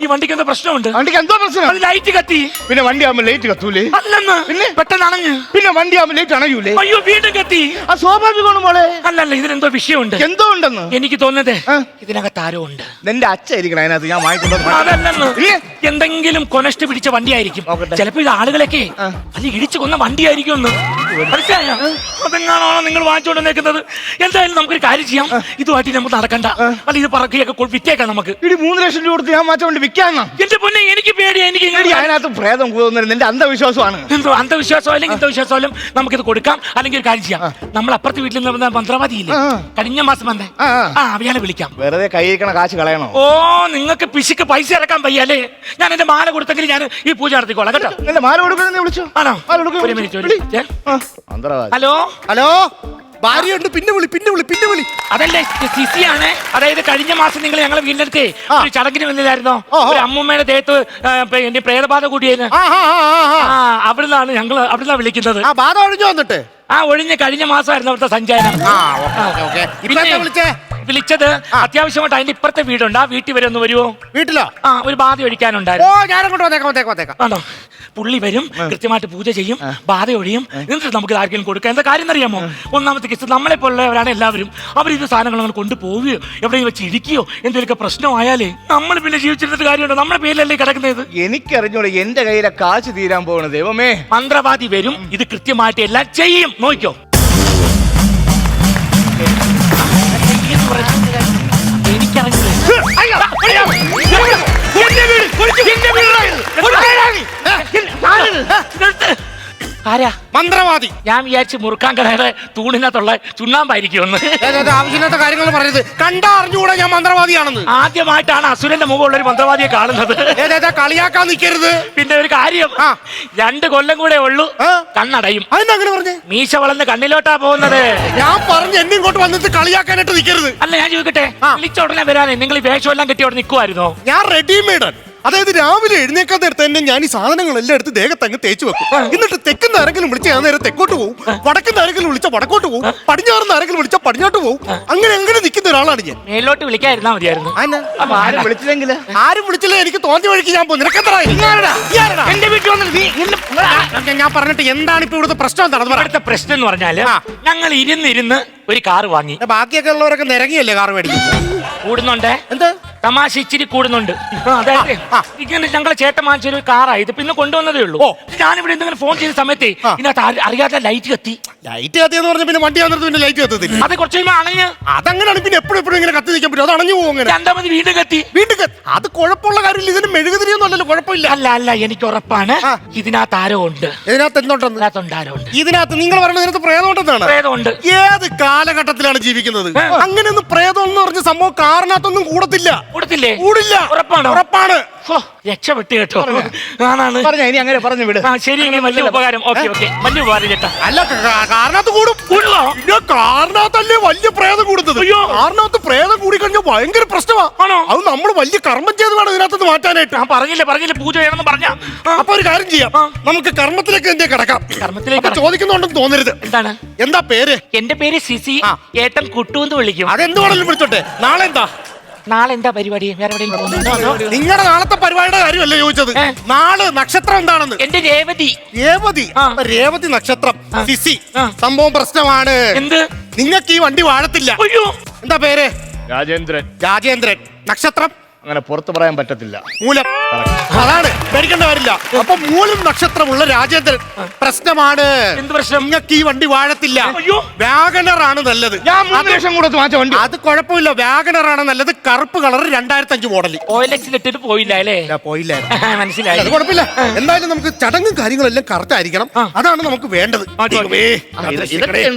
[SPEAKER 9] ഈ വണ്ടിക്ക് എന്താ പ്രശ്നമുണ്ട്?
[SPEAKER 4] വണ്ടിക്ക് എന്തോ പ്രശ്നം?
[SPEAKER 9] അത് ലൈറ്റ് കത്തി.
[SPEAKER 4] പിന്നെ വണ്ടി ആവുമ്പോ ലേറ്റ് കത്തൂലേ?
[SPEAKER 9] അല്ലെന്ന്,
[SPEAKER 4] പിന്നെ
[SPEAKER 9] പെട്ടെന്ന് അണഞ്ഞ്.
[SPEAKER 4] പിന്നെ വണ്ടി ആവുമ്പോ ലേറ്റ് അണയൂലേ?
[SPEAKER 9] അയ്യോ വീണ്ടും കത്തി.
[SPEAKER 4] ആ സ്വാഭാവികമാണ് മോളെ.
[SPEAKER 9] അല്ലല്ല, ഇതിനെന്തോ വിഷയമുണ്ട്.
[SPEAKER 4] എന്തോ ഉണ്ടെന്ന്
[SPEAKER 9] എനിക്ക് തോന്നുന്നത് ഇതിനകത്ത് ആരോ ഉണ്ട്.
[SPEAKER 4] നിന്റെ അച്ഛായിരിക്കണം അതിനകത്ത്. ഞാൻ വാങ്ങിക്കൊണ്ടു.
[SPEAKER 9] അതല്ലെന്ന്, എന്തെങ്കിലും കൊനസ്റ്റ് പിടിച്ച വണ്ടിയായിരിക്കും. ചിലപ്പോ ഇത് ആളുകളൊക്കെ അത് ഇടിച്ചു കൊന്ന വണ്ടിയായിരിക്കും എന്ന് മനസ്സിലായോ? അതെങ്ങാണോ നിങ്ങൾ വാങ്ങിച്ചോണ്ട് നിൽക്കുന്നത്? എന്തായാലും നമുക്കൊരു കാര്യം ചെയ്യാം, ഇതുമായിട്ട് നമുക്ക് നടക്കണ്ട. അല്ല ഇത് പറക്കിയൊക്കെ വിറ്റേക്കാം നമുക്ക്.
[SPEAKER 4] 3 ലക്ഷം രൂപ കൊടുത്ത് ഞാൻ മാറ്റ വണ്ടി വിൽക്കാന്നാ?
[SPEAKER 9] എന്റെ പൊന്നെ, എനിക്ക് പേടിയാ. എനിക്ക്
[SPEAKER 4] അതിനകത്ത് പ്രേതം കൂടുന്നത് നിന്റെ അന്ധവിശ്വാസമാണ്.
[SPEAKER 9] എന്തോ അന്ധവിശ്വാസം അല്ലെങ്കിൽ ഇന്ധവിശ്വാസം, നമുക്കിത് കൊടുക്കാം. അല്ലെങ്കിൽ ഒരു കാര്യം ചെയ്യാം, നമ്മൾ അപ്പുറത്തെ വീട്ടിൽ നിന്ന് മന്ത്രവാദിയില്ലേ കഴിഞ്ഞ മാസം വന്നേ, അവയാളെ വിളിക്കാം.
[SPEAKER 4] വെറുതെ കൈയിരിക്കണ കാശ് കളയണോ?
[SPEAKER 9] ഓ, നിങ്ങൾക്ക് പിശുക്ക് പൈസ ഇറക്കാൻ വയ്യല്ലേ? ഞാൻ എന്റെ മാല കൊടുത്തെങ്കിൽ ഞാൻ ഈ പൂജ നടത്തിക്കോളാം കേട്ടോ.
[SPEAKER 4] എന്റെ മാല കൊടുക്കുന്ന വിളിച്ചോ?
[SPEAKER 9] ആണോ?
[SPEAKER 4] മാല കൊടുക്കാൻ
[SPEAKER 9] ഒരു മിനിറ്റ്, ഒരു മിനിറ്റ്. ഹലോ
[SPEAKER 4] ഹലോ, ഭാര്യയുണ്ട്. പിന്നെ വിളി.
[SPEAKER 9] അതല്ലേ സിസിയാണ്. അതായത് കഴിഞ്ഞ മാസം നിങ്ങൾ ഞങ്ങളെ വീട്ടിലെടുത്ത് ഒരു ചടങ്ങിന് വന്നില്ലായിരുന്നോ? ഒരു അമ്മൂമ്മയുടെ ദേഹത്ത് എന്റെ പ്രേതബാധ കൂടിയെന്ന്. അവിടുന്നാണ് ഞങ്ങൾ അവിടുന്നാ വിളിക്കുന്നത്.
[SPEAKER 4] ബാധ ഒഴിഞ്ഞു വന്നിട്ട്
[SPEAKER 9] ഒഴിഞ്ഞ് കഴിഞ്ഞ മാസമായിരുന്നു അവിടുത്തെ സഞ്ചാരം. വിളിച്ചത് അത്യാവശ്യമായിട്ട് അതിന്റെ ഇപ്പുറത്തെ വീടുണ്ട്, ആ വീട്ടിൽ വരെ ഒന്ന് വരുമോ?
[SPEAKER 4] വീട്ടിലോ?
[SPEAKER 9] ഒരു ബാധ ഒഴിക്കാനുണ്ടായിരുന്നു.
[SPEAKER 4] ഞാനങ്ങോട്ട് വന്നേക്കാം.
[SPEAKER 9] ആണോ? പുള്ളി വരും, കൃത്യമായിട്ട് പൂജ ചെയ്യും, ബാധ ഒഴിയും. എന്നിട്ട് നമുക്ക് ആർക്കെങ്കിലും കൊടുക്കാം. എന്താ കാര്യം അറിയാമോ? ഒന്നാമത്തെ കേസ് നമ്മളെ പോലുള്ളവരാണ് എല്ലാവരും. അവരിത് സാധനങ്ങൾ അങ്ങനെ കൊണ്ടുപോവുകയോ എവിടെയും വെച്ച് ഇരിക്കുകയോ എന്തെങ്കിലുമൊക്കെ പ്രശ്നമായാലേ നമ്മൾ പിന്നെ ജീവിച്ചിരുന്നിട്ട് കാര്യമുണ്ടോ? നമ്മുടെ പേരിലല്ലേ കിടക്കുന്നത്.
[SPEAKER 4] എനിക്കറിഞ്ഞൂടെ എന്റെ കയ്യിലെ കാശ് തീരാൻ പോകണത്. ദൈവമേ,
[SPEAKER 9] മന്ത്രവാദി വരും, ഇത് കൃത്യമായിട്ട് എല്ലാം ചെയ്യും. നോക്കിക്കോ.
[SPEAKER 4] മന്ത്രവാദി.
[SPEAKER 9] ഞാൻ വിചാരിച്ച് മുറുക്കാൻ കടയുടെ തൂണിനകത്തുള്ള ചുണ്ണാമ്പായിരിക്കുമെന്ന്.
[SPEAKER 4] ആവശ്യമില്ലാത്ത കാര്യങ്ങൾ പറയരുത്. കണ്ടാ അറിഞ്ഞുകൂടാ ഞാൻ മന്ത്രവാദിയാണെന്ന്.
[SPEAKER 9] ആദ്യമായിട്ടാണ് അസുരന്റെ മുഖമുള്ള ഒരു മന്ത്രവാദിയെ കാണുന്നത്.
[SPEAKER 4] കളിയാക്കാൻ നിൽക്കരുത്.
[SPEAKER 9] പിന്നെ ഒരു കാര്യം, 2 കൊല്ലം കൂടെ ഉള്ളൂ, കണ്ണടയും.
[SPEAKER 4] അതെന്താ പറഞ്ഞേ?
[SPEAKER 9] മീശ വളർന്ന് കണ്ണിലോട്ടാ പോകുന്നത്.
[SPEAKER 4] ഞാൻ പറഞ്ഞു എന്നെ ഇങ്ങോട്ട് വന്നിട്ട് കളിയാക്കാനായിട്ട് നിൽക്കരുത്.
[SPEAKER 9] അല്ല, ഞാൻ ചോദിക്കട്ടെ, വിളിച്ച ഉടനെ വരാനേ നിങ്ങൾ ഈ വേഷം എല്ലാം കെട്ടി അവിടെ നിൽക്കുമായിരുന്നോ?
[SPEAKER 4] ഞാൻ റെഡിമെയ്ഡ്. അതായത് രാവിലെ എഴുന്നേക്കാൻ നേരത്തെ തന്നെ ഞാൻ ഈ സാധനങ്ങളെല്ലാം എടുത്ത് ദേഹത്ത് അങ്ങ് തേച്ച് വെക്കും. എന്നിട്ട് തെക്കുന്ന ആരെങ്കിലും വിളിച്ച ഞാൻ നേരെ തെക്കോട്ട് പോകും, വടക്കുന്ന ആരെങ്കിലും വിളിച്ച വടക്കോട്ട് പോകും, പടിഞ്ഞാറുന്ന ആരെങ്കിലും വിളിച്ച പടിഞ്ഞോട്ട് പോകും. അങ്ങനെ നിൽക്കുന്ന ഒരാളാണ് ഞാൻ.
[SPEAKER 9] മേലോട്ട് വിളിക്കാതിരുന്നാ മതിയായിരുന്നു.
[SPEAKER 4] ആരും വിളിച്ചില്ലെങ്കിൽ എനിക്ക് തോന്നിയ വഴിക്ക് ഞാൻ പോകും. നിനക്കെന്താ
[SPEAKER 9] എന്റെ വീട്ടിൽ വന്നിട്ട്
[SPEAKER 4] ഞാൻ പറഞ്ഞിട്ട് എന്താണ് ഇപ്പൊ ഇവിടുത്തെ പ്രശ്നം? എന്താണ്
[SPEAKER 9] ഇവിടുത്തെ പ്രശ്നം എന്ന് പറഞ്ഞാല്, ഞങ്ങൾ ഇരുന്ന് ഒരു കാറ് വാങ്ങി.
[SPEAKER 4] ബാക്കിയൊക്കെ ഉള്ളവരൊക്കെ നിരങ്ങിയല്ലേ കാർ മേടിക്കും?
[SPEAKER 9] കൂടുന്നുണ്ട്.
[SPEAKER 4] എന്ത്
[SPEAKER 9] തമാശ ഇച്ചിരി കൂടുന്നുണ്ട്. അതായത് ഇങ്ങനെ ഞങ്ങളെ ചേട്ടൻ വാങ്ങിച്ചൊരു കാറായത് പിന്നെ കൊണ്ടുവന്നതേ ഉള്ളൂ. ഞാനിവിടെ എന്തെങ്കിലും ഫോൺ ചെയ്ത സമയത്ത് ഇതിനകത്ത് അറിയാതെ ലൈറ്റ് കത്തി.
[SPEAKER 4] ലൈറ്റ് കത്തിയെന്ന് പറഞ്ഞ പിന്നെ വണ്ടി വന്നിട്ട് പിന്നെ ലൈറ്റ് കത്തത്തില്ല.
[SPEAKER 9] അത് കുറച്ച് കഴിയുമ്പോൾ അണഞ്ഞ്.
[SPEAKER 4] അതങ്ങനെയാണ് പിന്നെ എപ്പോഴും ഇങ്ങനെ കത്തി നിൽക്കാൻ പറ്റും. അത് അണഞ്ഞു പോകും.
[SPEAKER 9] രണ്ടാമത് വീണ്ടും കത്തി.
[SPEAKER 4] അത് കുഴപ്പമുള്ള കാര്യമില്ല. ഇതിന് മെഴുകുതിരിയൊന്നും അല്ലല്ലോ. കുഴപ്പമില്ല.
[SPEAKER 9] അല്ല, എനിക്ക് ഉറപ്പാണ് ഇതിനകത്ത് ആരോ ഉണ്ട്.
[SPEAKER 4] ഇതിനകത്ത് എന്തുണ്ടെന്ന്?
[SPEAKER 9] ആരോ ഉണ്ട്.
[SPEAKER 4] ഇതിനകത്ത് നിങ്ങൾ പറയുന്നത് ഇതിനകത്ത് പ്രേതമുണ്ടെന്നാണ്?
[SPEAKER 9] പ്രേതമുണ്ട്.
[SPEAKER 4] ഏത് കാലഘട്ടത്തിലാണ് ജീവിക്കുന്നത്? അങ്ങനെയൊന്നും പ്രേതം എന്ന് പറഞ്ഞ സംഭവം കാറിനകത്തൊന്നും കൂടത്തില്ല. കൂടില്ല. ഉറപ്പാണ്.
[SPEAKER 9] രക്ഷപ്പെട്ട് കേട്ടോ. ആണാണ്.
[SPEAKER 4] ഇനി അങ്ങനെ പറഞ്ഞു വിട്.
[SPEAKER 9] ശരി, വലിയ ഉപകാരം. ഓക്കെ, വലിയ ഉപകാരം ചേട്ടാ.
[SPEAKER 4] അല്ല, കാറിനകത്ത് കൂടും. കാറിനകത്തല്ലേ വലിയ പ്രേതം കൂടുന്നത്. കാറിനകത്ത് പ്രേതം കൂടി കഴിഞ്ഞാൽ ഭയങ്കര പ്രശ്നമാണ്. അത് നമ്മൾ വലിയ കർമ്മം ചെയ്ത് വേണം ഇതിനകത്ത് മാറ്റാനായിട്ട്.
[SPEAKER 9] പറഞ്ഞില്ല പൂജ ചെയ്യണമെന്ന് പറഞ്ഞ.
[SPEAKER 4] അപ്പൊ ഒരു കാര്യം ചെയ്യാം, നമുക്ക് കർമ്മത്തിലേക്ക് എന്തേ കിടക്കാം.
[SPEAKER 9] കർമ്മത്തിലേക്ക്
[SPEAKER 4] ചോദിക്കുന്നുണ്ടെന്ന് തോന്നരുത്.
[SPEAKER 9] എന്താണ്?
[SPEAKER 4] എന്താ പേര്?
[SPEAKER 9] എന്റെ പേര് സിസി. ഏട്ടൻ കുട്ടു എന്ന് വിളിക്കും.
[SPEAKER 4] അതെന്ത് വേണമെങ്കിലും വിളിച്ചോട്ടെ. നാളെ എന്താ
[SPEAKER 9] പരിപാടി? വേറെ
[SPEAKER 4] നിങ്ങളുടെ നാളത്തെ പരിപാടിയുടെ കാര്യമല്ല ചോദിച്ചത്. നാളെ നക്ഷത്രം എന്താണെന്ന്.
[SPEAKER 9] എന്റെ രേവതി.
[SPEAKER 4] രേവതി നക്ഷത്രം. സിസി. സംഭവം പ്രശ്നമാണ്.
[SPEAKER 9] എന്ത്?
[SPEAKER 4] നിങ്ങൾക്ക് ഈ വണ്ടി വാഴത്തില്ല. എന്താ പേര്? രാജേന്ദ്രൻ. നക്ഷത്രം അങ്ങനെ പുറത്ത് പറയാൻ പറ്റത്തില്ല. മൂലം. അതാണ്, പേടിക്കേണ്ട കാര്യമില്ല. അപ്പൊ മൂലം നക്ഷത്രമുള്ള രാജേന്ദ്രൻ പ്രശ്നമാണ്.
[SPEAKER 9] എന്ത് പ്രശ്നം?
[SPEAKER 4] നിങ്ങൾക്ക് ഈ വണ്ടി വാഴത്തില്ല. വാഗണർ ആണ് നല്ലത്.
[SPEAKER 9] ഞാൻ 3 ലക്ഷം കൊടുത്ത് വാങ്ങിച്ച വണ്ടി.
[SPEAKER 4] അത് കുഴപ്പമില്ല. വാഗണർ ആണ് നല്ലത്. കറുപ്പ് കളർ 2005 മോഡൽ.
[SPEAKER 9] ഓയിലിട്ടിട്ട് പോയില്ല അല്ലേ?
[SPEAKER 4] പോയില്ലായിരുന്നു.
[SPEAKER 9] മനസ്സിലായി.
[SPEAKER 4] അത് കുഴപ്പമില്ല. എന്തായാലും നമുക്ക് ചടങ്ങും കാര്യങ്ങളെല്ലാം കറക്റ്റ് ആയിരിക്കണം. അതാണ് നമുക്ക് വേണ്ടത്.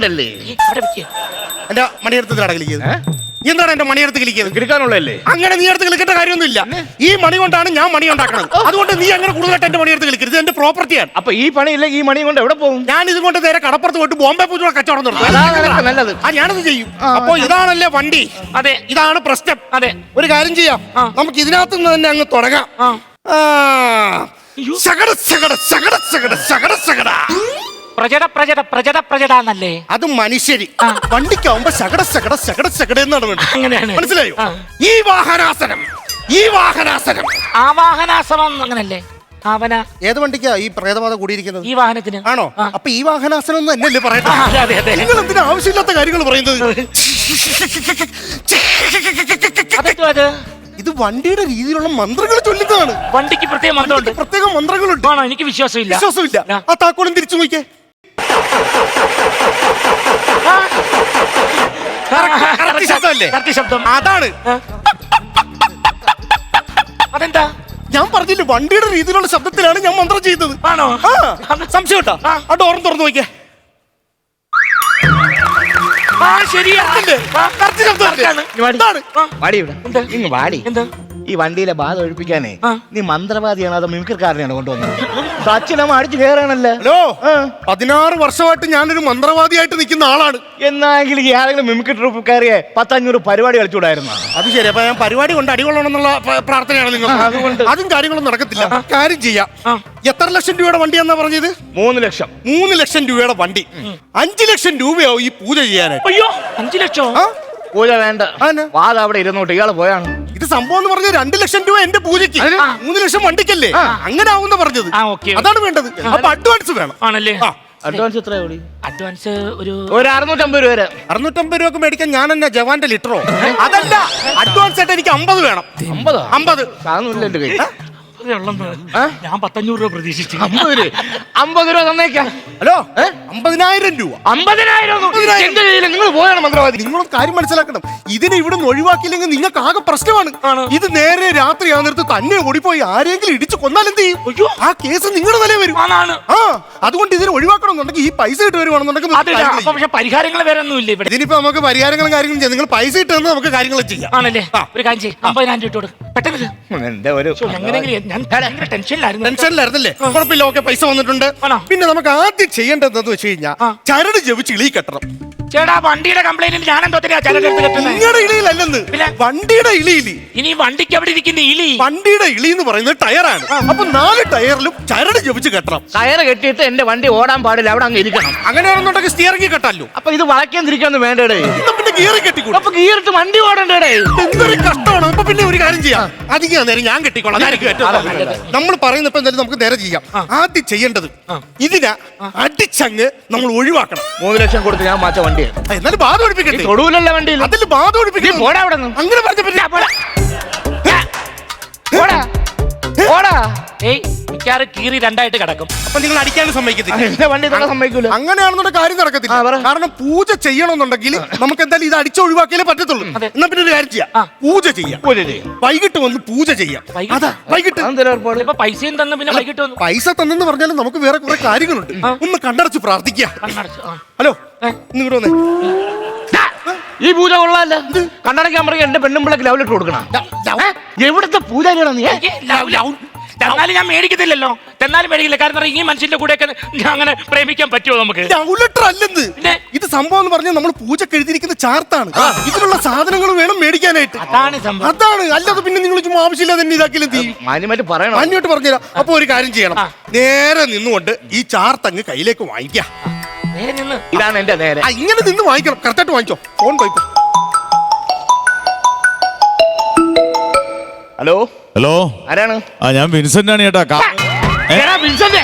[SPEAKER 4] എന്റെ മണിയെടുത്ത് അടങ്ങിയിരിക്കുന്നത്. എന്താണ് എന്റെ മണിയെടുത്ത് കിളിക്കുന്നത്? അങ്ങനെ നീ എടുത്ത് കളിക്കേണ്ട കാര്യമൊന്നുമില്ല. ഈ മണി കൊണ്ടാണ് ഞാൻ മണി ഉണ്ടാക്കുന്നത്. അതുകൊണ്ട് നീ അങ്ങനെ കൂടുതലായിട്ട് എന്റെ മണിയെടുത്ത് കളിക്കരുത്. എന്റെ പ്രോപ്പർട്ടിയാണ്.
[SPEAKER 1] അപ്പൊ ഈ പണിയില്ല, ഈ മണി കൊണ്ട് എവിടെ പോകും?
[SPEAKER 4] ഞാൻ ഇതുകൊണ്ട് നേരെ കടപ്പുറത്ത് പോയിട്ട് ബോംബെ പൂജ കച്ചവടം നടത്തും.
[SPEAKER 1] നല്ലത്.
[SPEAKER 4] ഞാനത് ചെയ്യും. അപ്പൊ ഇതാണല്ലേ വണ്ടി.
[SPEAKER 9] അതെ,
[SPEAKER 4] ഇതാണ് പ്രശ്നം.
[SPEAKER 9] അതെ.
[SPEAKER 4] ഒരു കാര്യം ചെയ്യാം, നമുക്ക് ഇതിനകത്ത് നിന്ന് തന്നെ അങ്ങ് തുടങ്ങാം.
[SPEAKER 9] പ്രജടന്നല്ലേ?
[SPEAKER 4] അത് മനുഷ്യര്. വണ്ടിക്കാവുമ്പോ ശകട എന്നാണ് വേണ്ടത്.
[SPEAKER 9] അങ്ങനെയാണ്.
[SPEAKER 4] മനസ്സിലായോ? ഈ വാഹനാസനം ഈ വാഹനാസനം.
[SPEAKER 9] ആവാഹനാശ്രമം അങ്ങനല്ലേ? ആവന
[SPEAKER 4] ഏത് വണ്ടിക്കാ ഈ പ്രേതബാധ കൂടിയിരിക്കുന്നത്?
[SPEAKER 9] ഈ വാഹനത്തിന്.
[SPEAKER 4] ആണോ?
[SPEAKER 9] ആ.
[SPEAKER 4] അപ്പൊ ഈ വാഹനാസനം ഒന്നും എന്നല്ലേ പറയട്ടെ.
[SPEAKER 9] അതെ അതെ അതെ.
[SPEAKER 4] നിങ്ങൾ എന്തിനാ ആവശ്യമില്ലാത്ത കാര്യങ്ങൾ പറയുന്നത്?
[SPEAKER 9] അതെന്തോ അത്?
[SPEAKER 4] ഇത് വണ്ടിയുടെ രീതിയിലുള്ള മന്ത്രങ്ങൾ ചൊല്ലുന്നതാണ്.
[SPEAKER 9] വണ്ടിക്ക് പ്രത്യേക മന്ത്രമുണ്ട്.
[SPEAKER 4] പ്രത്യേക മന്ത്രങ്ങളുണ്ട്.
[SPEAKER 9] ആണോ? എനിക്ക് വിശ്വാസമില്ല.
[SPEAKER 4] വിശ്വാസമില്ല. ആ താക്കോലും തിരിച്ചു നോക്കിയേ. കറക്റ്റ് ശബ്ദമല്ലേ?
[SPEAKER 9] കറക്റ്റ് ശബ്ദം.
[SPEAKER 4] അതാണ്.
[SPEAKER 9] അതെന്താ?
[SPEAKER 4] ഞാൻ പറഞ്ഞില്ല, വണ്ടിയുടെ രീതിയിലുള്ള ശബ്ദത്തിലാണ് ഞാൻ മന്ത്രം ചെയ്തത്.
[SPEAKER 9] ആണോ?
[SPEAKER 4] സംശയം കേട്ടോ? ആ ഡോറും തുറന്നു നോക്കിയേ.
[SPEAKER 9] ആ ശരിയാ.
[SPEAKER 4] കറക്റ്റ് ശബ്ദം.
[SPEAKER 2] വാടി ഇവിടെ.
[SPEAKER 9] എന്താ?
[SPEAKER 2] ഇങ്ങ് വാടി.
[SPEAKER 9] എന്താ?
[SPEAKER 2] ഈ വണ്ടിയിലെ ബാധ ഒഴിപ്പിക്കാനേ
[SPEAKER 9] ആ.
[SPEAKER 2] നീ മന്ത്രവാദിയാണോ അതോ മിമിക്രിക്കാരനെയാണോ കൊണ്ടുവന്നത്? സച്ചിനമ്മ അടിച്ചു കയറാണല്ലേ?
[SPEAKER 4] ഹലോ, 16 വർഷമായിട്ട് ഞാനൊരു മന്ത്രവാദിയായിട്ട് നിൽക്കുന്ന ആളാണ്.
[SPEAKER 2] എന്നാണെങ്കിൽ ഈ ആരെങ്കിലും മിമിക്രി ട്രൂപ്പ് കയറിയേ 10-500 പരിപാടി കളിച്ചുകൂടായിരുന്നു.
[SPEAKER 4] അത് ശരി. അപ്പൊ ഞാൻ പരിപാടി കൊണ്ട് അടികൊള്ളണമെന്നുള്ള പ്രാർത്ഥനയാണ് നിങ്ങൾ.
[SPEAKER 2] അതുകൊണ്ട്
[SPEAKER 4] അതും കാര്യങ്ങളൊന്നും നടക്കത്തില്ല. കാര്യം ചെയ്യാം. എത്ര ലക്ഷം രൂപയുടെ വണ്ടിയാന്നാ പറഞ്ഞത്?
[SPEAKER 2] 3 ലക്ഷം.
[SPEAKER 4] 3 ലക്ഷം രൂപയുടെ വണ്ടി. 5 ലക്ഷം രൂപയാവും ഈ പൂജ ചെയ്യാനായിട്ട്.
[SPEAKER 9] അയ്യോ 5 ലക്ഷം.
[SPEAKER 2] പൂജ വേണ്ട. വാദ അവിടെ ഇരുന്നോട്ട് ഇയാള് പോയാണ്.
[SPEAKER 4] ഇത് സംഭവം എന്ന് പറഞ്ഞ 2 ലക്ഷം രൂപ എന്റെ പൂജയ്ക്ക്, 3 ലക്ഷം വണ്ടിക്കല്ലേ. അങ്ങനെ ആവുന്ന പറഞ്ഞത്.
[SPEAKER 9] ഓക്കെ.
[SPEAKER 4] അതാണ് വേണ്ടത്. അപ്പൊ അഡ്വാൻസ് വേണം.
[SPEAKER 9] ആണല്ലേ?
[SPEAKER 2] അഡ്വാൻസ് എത്ര കൂടി?
[SPEAKER 9] അഡ്വാൻസ് ഒരു
[SPEAKER 2] 650 രൂപ വരെ.
[SPEAKER 4] 650 രൂപക്ക് മേടിക്കാൻ ഞാൻ എന്നാ ജവാന്റെ ലിറ്ററോ? അതല്ല, അഡ്വാൻസ് ആയിട്ട് എനിക്ക് 50 വേണം. 50
[SPEAKER 2] സാധനമില്ല എന്റെ കയ്യിൽ.
[SPEAKER 9] ഞാൻ 500 രൂപ പ്രതീക്ഷിച്ചു.
[SPEAKER 2] 50 രൂപ തന്നേക്കാം.
[SPEAKER 4] ഹലോ, 50,000 രൂപ.
[SPEAKER 2] 50,000 എന്റെ കയ്യിൽ. നിങ്ങൾ പോയാണ് മന്ത്രവാദി.
[SPEAKER 4] നിങ്ങളൊരു കാര്യം മനസ്സിലാക്കണം. ഇതിനെ ഇവിടെ നിന്ന് ഒഴിവാക്കിയില്ലെങ്കിൽ നിങ്ങൾക്ക് ആകെ പ്രശ്നമാണ്. ഇത് നേരെ രാത്രി ആ നേരത്ത് തന്നെ ഓടിപ്പോയി ആരെങ്കിലും ഇടിച്ചു കൊന്നാൽ എന്ത് ചെയ്യും? ആ കേസ് നിങ്ങളുടെ തലേ വരും. ആ, അതുകൊണ്ട് ഇതിനെ ഒഴിവാക്കണമെന്നുണ്ടെങ്കിൽ ഈ പൈസ ഇട്ട് വരുവാണെന്നുണ്ടെങ്കിൽ
[SPEAKER 9] പക്ഷെ പരിഹാരങ്ങൾ വേറെ ഒന്നും ഇല്ല ഇവിടെ.
[SPEAKER 4] ഇതിനിപ്പോ നമുക്ക് പരിഹാരങ്ങളും കാര്യങ്ങളും ചെയ്യാം. നിങ്ങൾ പൈസ ഇട്ട് തന്നാൽ നമുക്ക് കാര്യങ്ങൾ ചെയ്യാം.
[SPEAKER 9] ആണല്ലേ? ഒരു കാര്യം ചെയ്യ്, 50,000 ഇട്ടോട് പെട്ടെന്ന്.
[SPEAKER 2] എന്റെ ഒരു
[SPEAKER 9] എങ്ങനെയെങ്കിലും ഞാൻ ഭയങ്കര ടെൻഷനിലായിരുന്നു.
[SPEAKER 4] ടെൻഷനിലായിരുന്നല്ലേ? കുഴപ്പമില്ല. ഓക്കെ, പൈസ വന്നിട്ടുണ്ട്. പിന്നെ നമുക്ക് ആദ്യം ചെയ്യേണ്ടതെന്ന് വെച്ച് കഴിഞ്ഞാൽ ചരട് ജപിച്ച് ഇളി കെട്ടണം.
[SPEAKER 9] ചേട്ടാ വണ്ടിയുടെ കംപ്ലൈന്റിൽ ഞാൻ എന്തോ ചരടെടുത്ത് കെട്ടുന്നത്.
[SPEAKER 4] നിങ്ങളുടെ ഇളിയിലല്ലെന്ന്, വണ്ടിയുടെ ഇളിയില്.
[SPEAKER 9] ഇനി വണ്ടിക്ക് അവിടെ ഇരിക്കുന്ന ഇലി.
[SPEAKER 4] വണ്ടിയുടെ ഇളി എന്ന് പറയുന്നത് ടയറാണ്. അപ്പൊ 4 ടയറിലും ചരട് ജപിച്ച് കെട്ടണം.
[SPEAKER 2] ടയർ കെട്ടിയിട്ട് എന്റെ വണ്ടി ഓടാൻ പാടില്ല, അവിടെ അങ്ങ് ഇരിക്കണം.
[SPEAKER 4] അങ്ങനെയാണെന്നുണ്ടെങ്കിൽ സ്റ്റിയറിംഗ് കെട്ടാലോ.
[SPEAKER 2] അപ്പൊ ഇത് വളയ്ക്കാൻ തിരിക്കാന്ന് വേണ്ടേ?
[SPEAKER 4] പിന്നെ ഗിയർ കെട്ടിക്കൂടും.
[SPEAKER 2] അപ്പൊ ഗിയറിട്ട് വണ്ടി ഓടണ്ടേ?
[SPEAKER 4] എന്തൊരു കഷ്ടമാണ്. അപ്പൊ പിന്നെ ഒരു കാര്യം ചെയ്യാം, അധികം നേരം ഞാൻ കെട്ടിക്കോളാം. നമ്മൾ പറയുന്നപ്പോ എന്തായാലും നമുക്ക് നേരെ ചെയ്യാം. ആദ്യം ചെയ്യേണ്ടത് ഇതിനെ അടിച്ചങ്ങ് നമ്മൾ ഒഴിവാക്കണം.
[SPEAKER 2] 3 ലക്ഷം കൊടുത്ത് ഞാൻ മാറ്റ വണ്ടി.
[SPEAKER 4] എന്നാലും ബാധ ഒഴിപ്പിക്കട്ടെ.
[SPEAKER 2] തൊടുവിലല്ല വണ്ടിയിൽ.
[SPEAKER 4] അതിൽ ബാധ ഒഴിപ്പിക്കും.
[SPEAKER 2] പോടാ അവിടെ നിന്ന്.
[SPEAKER 4] അങ്ങനെ പറഞ്ഞ പറ്റില്ല.
[SPEAKER 2] പോടാ.
[SPEAKER 9] ഏയ് മിക്കാറ് കീറി 2ആയിട്ട് കിടക്കും.
[SPEAKER 4] അപ്പൊ നിങ്ങൾ അടിക്കാൻ സമ്മതിക്കത്തില്ല.
[SPEAKER 2] എന്റെ വണ്ടി തന്നെ സമ്മതിക്കൂല.
[SPEAKER 4] അങ്ങനെയാണെന്നുള്ള കാര്യം നടക്കത്തില്ല. കാരണം പൂജ ചെയ്യണമെന്നുണ്ടെങ്കിൽ നമുക്ക് എന്തായാലും ഇത് അടിച്ച് ഒഴിവാക്കിയാലേ പറ്റത്തുള്ളൂ. എന്നാ പിന്നെ ഒരു കാര്യം ചെയ്യാം, പൂജ ചെയ്യാം. വൈകിട്ട് വന്ന് പൂജ ചെയ്യാം. അതാ വൈകിട്ട്.
[SPEAKER 9] ഇപ്പൊ പൈസയും തന്നു പിന്നെ വൈകിട്ട് വന്നു.
[SPEAKER 4] പൈസ തന്നെന്ന് പറഞ്ഞാലും നമുക്ക് വേറെ കുറെ കാര്യങ്ങളുണ്ട്. ഒന്ന് കണ്ണടച്ച് പ്രാർത്ഥിക്കുക. ഹലോ, ഇങ്ങോട്ട് വന്നേ.
[SPEAKER 2] ഈ പൂജ കൊള്ളാല്ല. കണ്ണടക്കാൻ പറയും എന്റെ പെണ്ണുമ്പിളക്ക് ലവ് ലെറ്റർ കൊടുക്കണം. എവിടുത്തെ പൂജാരിയാണോ നീ?
[SPEAKER 9] തന്നാലും ഞാൻ മേടിക്കത്തില്ലല്ലോ. തന്നാലും മേടിക്കില്ല. കാരണം ഈ മനുഷ്യന്റെ കൂടെയൊക്കെ ഞാൻ അങ്ങനെ പ്രേമിക്കാൻ പറ്റുമോ നമുക്ക്?
[SPEAKER 4] ലവ് ലെറ്റർ അല്ലെന്ന്. ഇത് സംഭവം എന്ന് പറഞ്ഞാൽ നമ്മൾ പൂജക്ക് എഴുതിയിരിക്കുന്ന ചാർത്താണ്. ഇതിലുള്ള സാധനങ്ങൾ വേണം മേടിക്കാനായിട്ട്.
[SPEAKER 9] അതാണ് സംഭവം.
[SPEAKER 4] അതാണ്. അല്ലാതെ പിന്നെ നിങ്ങൾ ചുമ്മാ ആവശ്യമില്ലാതെ തന്നെ ഇതാക്കിയാലും
[SPEAKER 2] മാന്യമായിട്ട് പറയണം.
[SPEAKER 4] മാന്യമായിട്ട് പറഞ്ഞുതരാം. അപ്പൊ ഒരു കാര്യം ചെയ്യണം, നേരെ നിന്നുകൊണ്ട് ഈ ചാർത്ത് അങ്ങ് കയ്യിലേക്ക് വാങ്ങിക്കാം.
[SPEAKER 2] ഇതാണ് എന്റെ നേരെ.
[SPEAKER 4] ഇങ്ങനെ നിന്ന് വാങ്ങിക്കണം. കറക്റ്റായിട്ട് വാങ്ങിച്ചോ. ഫോൺ പോയിപ്പോ.
[SPEAKER 2] ഹലോ
[SPEAKER 10] ഹലോ,
[SPEAKER 2] ആരാണ്?
[SPEAKER 10] ഞാൻ വിൻസെന്റ് ആണ് ചേട്ടാ.
[SPEAKER 2] എടാ വിൻസെന്റ്,